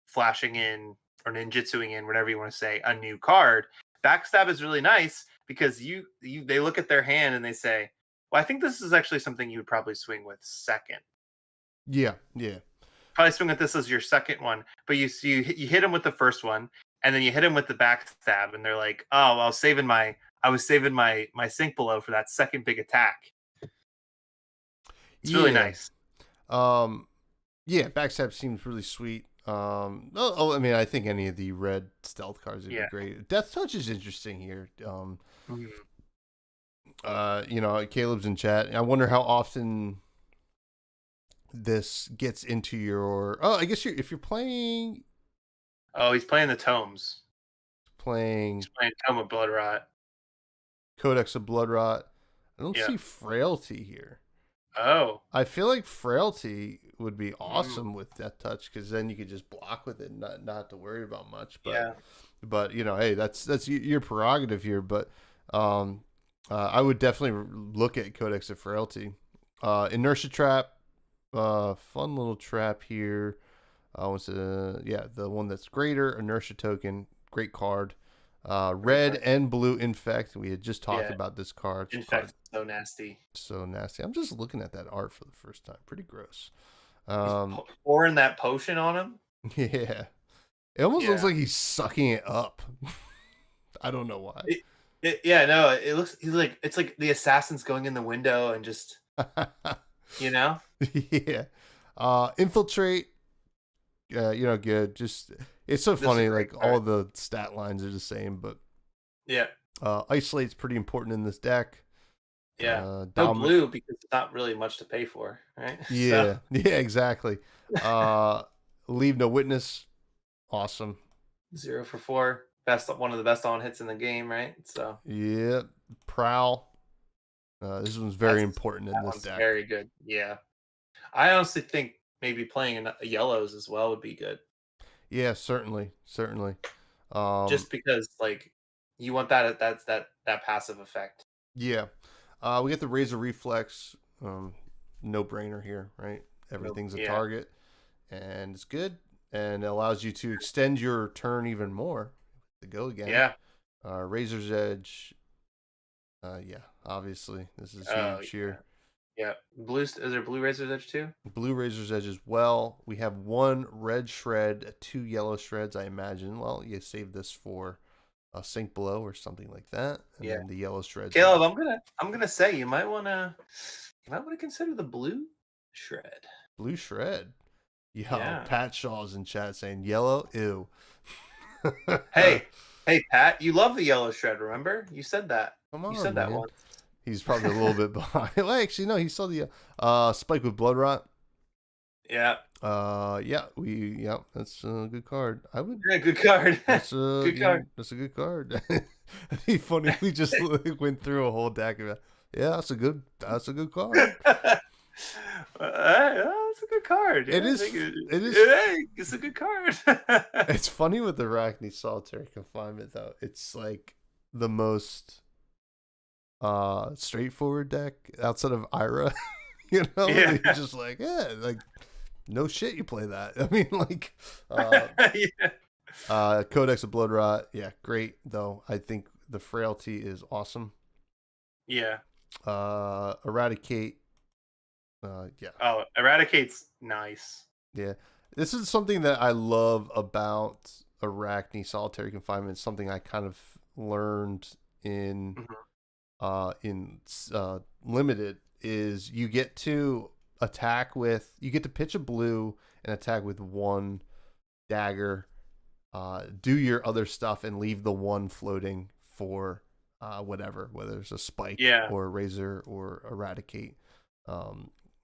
S1: flashing in or ninjutsuing in, whatever you want to say, a new card. Backstab is really nice because they look at their hand and they say, well, I think this is actually something you would probably swing with second.
S2: Yeah.
S1: Probably swing with this as your second one, but you hit them with the first one, and then you hit them with the Backstab, and they're like, oh, I was saving my sync below for that second big attack. It's really nice.
S2: Yeah, Backstab seems really sweet. I mean, I think any of the red stealth cards would be great. Death Touch is interesting here. Caleb's in chat. I wonder how often this gets into your. Oh, I guess if you're playing.
S1: Oh, he's playing the tomes.
S2: He's playing
S1: Tome of Blood Rot.
S2: Codex of Blood Rot. I don't
S1: Yeah.
S2: see Frailty here.
S1: Oh.
S2: I feel like Frailty would be awesome with Death Touch because then you could just block with it and not have to worry about much.
S1: Yeah.
S2: But you know, hey, that's your prerogative here. But I would definitely look at Codex of Frailty. Inertia Trap, fun little trap here. The one that's greater. Inertia Token, great card. Red and blue Infect. We had just talked about this card.
S1: Infect, so nasty.
S2: So nasty. I'm just looking at that art for the first time. Pretty gross.
S1: He's pouring that potion on him.
S2: Yeah. It almost looks like he's sucking it up. I don't know why.
S1: It looks. It's like the assassin's going in the window and just,
S2: Yeah. Infiltrate. Good. Just it's so funny. Like all the stat lines are the same, but Isolate's pretty important in this deck.
S1: Yeah. No blue because it's not really much to pay for, right?
S2: Yeah. Yeah. Exactly. Leave no witness. Awesome.
S1: 0 for 4. One of the best on hits in the game, right? So
S2: yeah. Prowl. This one's very important in this deck.
S1: Very good. Yeah. I honestly think maybe playing yellows as well would be good.
S2: Yeah, certainly.
S1: Just because like you want that passive effect.
S2: Yeah. We get the Razor Reflex. No brainer here, right? Everything's a target. And it's good. And it allows you to extend your turn even more. To go again.
S1: Yeah.
S2: Razor's Edge. Obviously. This is huge here.
S1: Yeah. Is there blue Razor's Edge too?
S2: Blue Razor's Edge as well. We have 1 red shred, 2 yellow shreds, I imagine. Well, you save this for a Sink Below or something like that. And then the yellow shreds.
S1: Caleb, I'm gonna say you might wanna consider the blue shred.
S2: Blue shred. Yeah. Pat Shaw's in chat saying yellow, ew.
S1: Hey, Pat, you love the yellow shred, remember? You said that.
S2: Come on,
S1: you said that once.
S2: He's probably a little bit behind. Well, actually, no, he saw the Spike with Blood Rot.
S1: Yeah.
S2: That's a good card.
S1: Good card.
S2: That's a good card. That's a good card. It'd be funny if we just went through a whole deck of it. Yeah, that's a good card.
S1: That's a good card.
S2: It is.
S1: It's a good card.
S2: It's funny with the Arachne Solitary Confinement though. It's like the most straightforward deck outside of Ira. You're just like, no shit, you play that. I mean, like, Codex of Blood Rot, great though. I think the Frailty is awesome.
S1: Yeah.
S2: Eradicate.
S1: Oh, Eradicate's nice.
S2: Yeah, this is something that I love about Arachne Solitary Confinement. It's something I kind of learned in limited is you get to pitch a blue and attack with 1 dagger, do your other stuff and leave the 1 floating for whether it's a Spike or a Razor or Eradicate.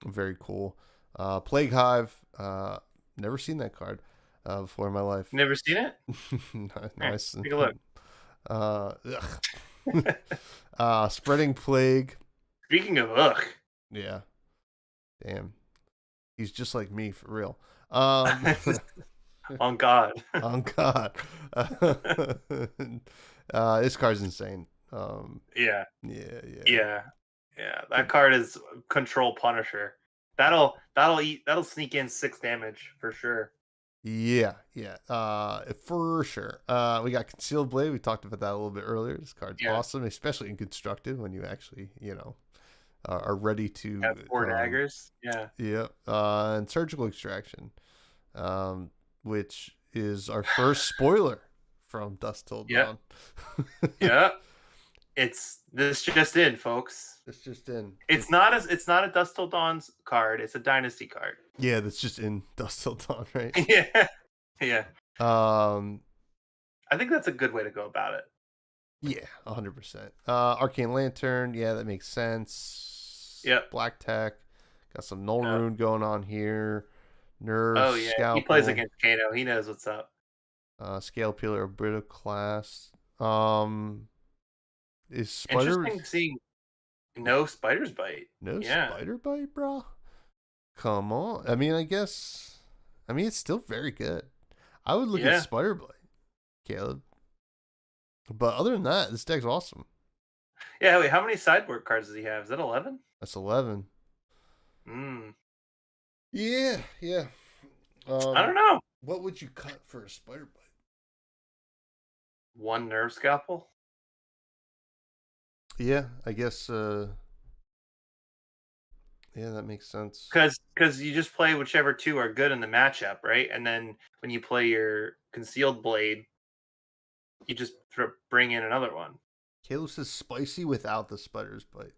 S2: Very cool. Plague Hive, never seen that card before in my life.
S1: Never seen it?
S2: Nice.
S1: Take a
S2: look. Spreading Plague.
S1: Speaking of ugh.
S2: Yeah. Damn. He's just like me for real.
S1: On God.
S2: On God. This card's insane.
S1: Yeah. That card is Control Punisher. That'll sneak in 6 damage for sure.
S2: Yeah. For sure. We got Concealed Blade. We talked about that a little bit earlier. This card's awesome, especially in Constructed when you actually, are ready to
S1: have 4 daggers.
S2: And Surgical Extraction, which is our first spoiler from Dusk Till Dawn.
S1: This just in, folks.
S2: It's just in.
S1: It's not a Dusk Till Dawn's card. It's a Dynasty card.
S2: Yeah, that's just in Dusk Till Dawn, right?
S1: Yeah. I think that's a good way to go about it.
S2: Yeah, 100%. Arcane Lantern, that makes sense.
S1: Yep.
S2: Black Tech, got some Null Rune going on here. Nerve.
S1: Oh yeah,
S2: Scalpel.
S1: he plays against Kano. He knows what's up.
S2: Scale Peeler, Brito class. Is Spider
S1: interesting seeing No spider's bite.
S2: No
S1: Yeah.
S2: spider bite, bro. Come on. I mean, it's still very good. I would look at spider bite, Caleb. But other than that, this deck's awesome.
S1: Yeah, wait, how many sideboard cards does he have? Is that 11?
S2: That's 11. Yeah.
S1: I don't know.
S2: What would you cut for a spider bite?
S1: 1 nerve scalpel?
S2: Yeah, I guess. Yeah, that makes sense.
S1: Because you just play whichever 2 are good in the matchup, right? And then when you play your concealed blade, you just bring in another one.
S2: Caleb says spicy without the spider's bite.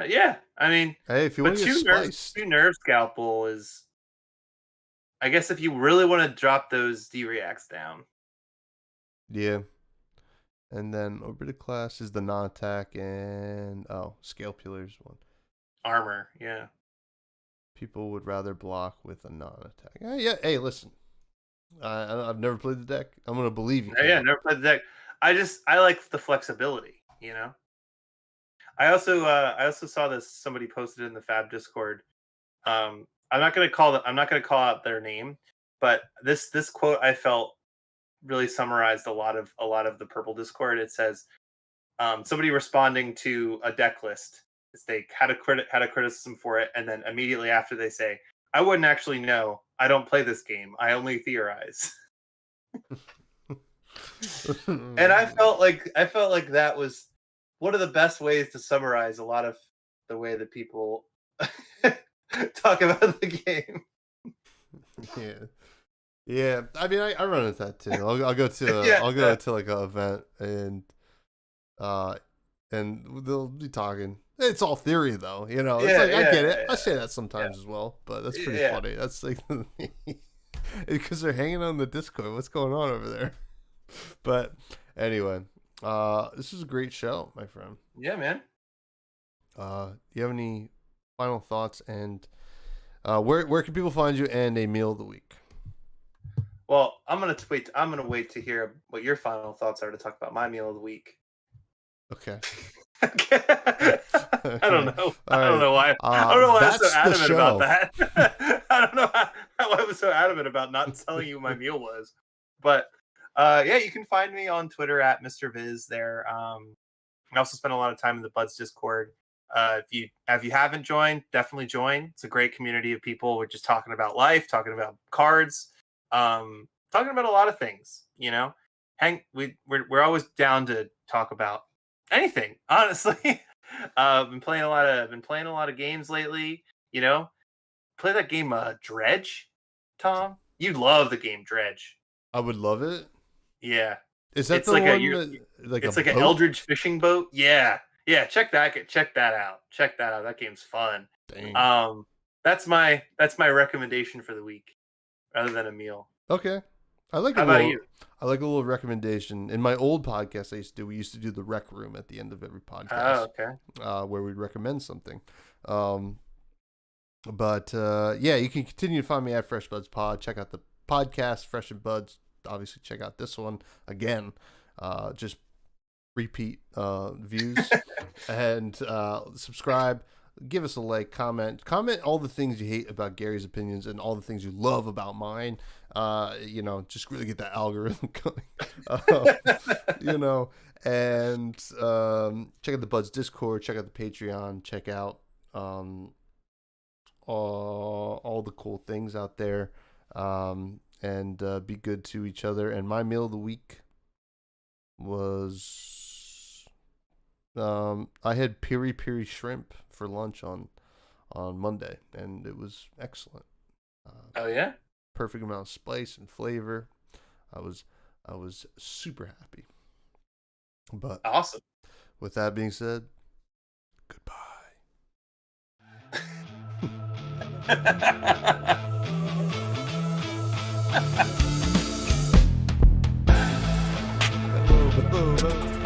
S1: Yeah, I mean,
S2: hey, if you want to get spiced,
S1: 2 nerve scalpel is. I guess if you really want to drop those D-reacts down.
S2: Yeah. And then Orbited Class is the non-attack and Scalpular's one.
S1: Armor, yeah.
S2: People would rather block with a non-attack. Yeah. Hey, listen. I've never played the deck. I'm gonna believe you.
S1: Yeah, never played the deck. I like the flexibility, you know. I also saw this. Somebody posted in the Fab Discord. I'm not gonna call out their name, but this quote I felt really summarized a lot of the Purple Discord. It says, somebody responding to a deck list. They had a criticism for it, and then immediately after they say, "I wouldn't actually know. I don't play this game. I only theorize." And I felt like that was one of the best ways to summarize a lot of the way that people talk about the game.
S2: Yeah. I mean, I run into that too. I'll go to to like an event and they'll be talking. It's all theory, though. You know, it's like I get it. I say that sometimes as well, but that's pretty funny. That's like because they're hanging on the Discord. What's going on over there? But anyway, this is a great show, my friend.
S1: Yeah, man.
S2: Do you have any final thoughts? And where can people find you and a meal of the week?
S1: Well, I'm gonna wait to hear what your final thoughts are to talk about my meal of the week.
S2: Okay.
S1: I don't know. I don't know why. I don't know why I was so adamant about that. I don't know why I was so adamant about not telling you what my meal was. But yeah, you can find me on Twitter at Mr. Viz there. I also spend a lot of time in the Buds Discord. If you haven't joined, definitely join. It's a great community of people. We're just talking about life, talking about cards, talking about a lot of things. You know, we're always down to talk about anything, honestly. Been playing a lot of games lately. You know, play that game Dredge, Tom. You'd love the game Dredge. I
S2: would love it.
S1: Yeah,
S2: is that it's the like one?
S1: It's like an Eldritch fishing boat. Yeah. Check that out. That game's fun.
S2: Dang.
S1: That's my recommendation for the week, rather than a meal.
S2: Okay. How about you? I like a little recommendation. In my old podcast we used to do the rec room at the end of every podcast.
S1: Oh, okay.
S2: Where we'd recommend something. But yeah, you can continue to find me at Fresh Buds Pod. Check out the podcast, Fresh and Buds. Obviously, check out this one again. Just repeat views and subscribe. Give us a like, comment all the things you hate about Gary's opinions and all the things you love about mine. You know, just really get that algorithm going. You know, and check out the Buds Discord, check out the Patreon, check out all the cool things out there, and be good to each other. And my meal of the week was I had piri piri shrimp for lunch on Monday, and it was excellent.
S1: Oh yeah,
S2: perfect amount of spice and flavor. I was super happy. But
S1: awesome.
S2: With that being said, goodbye. Bellow.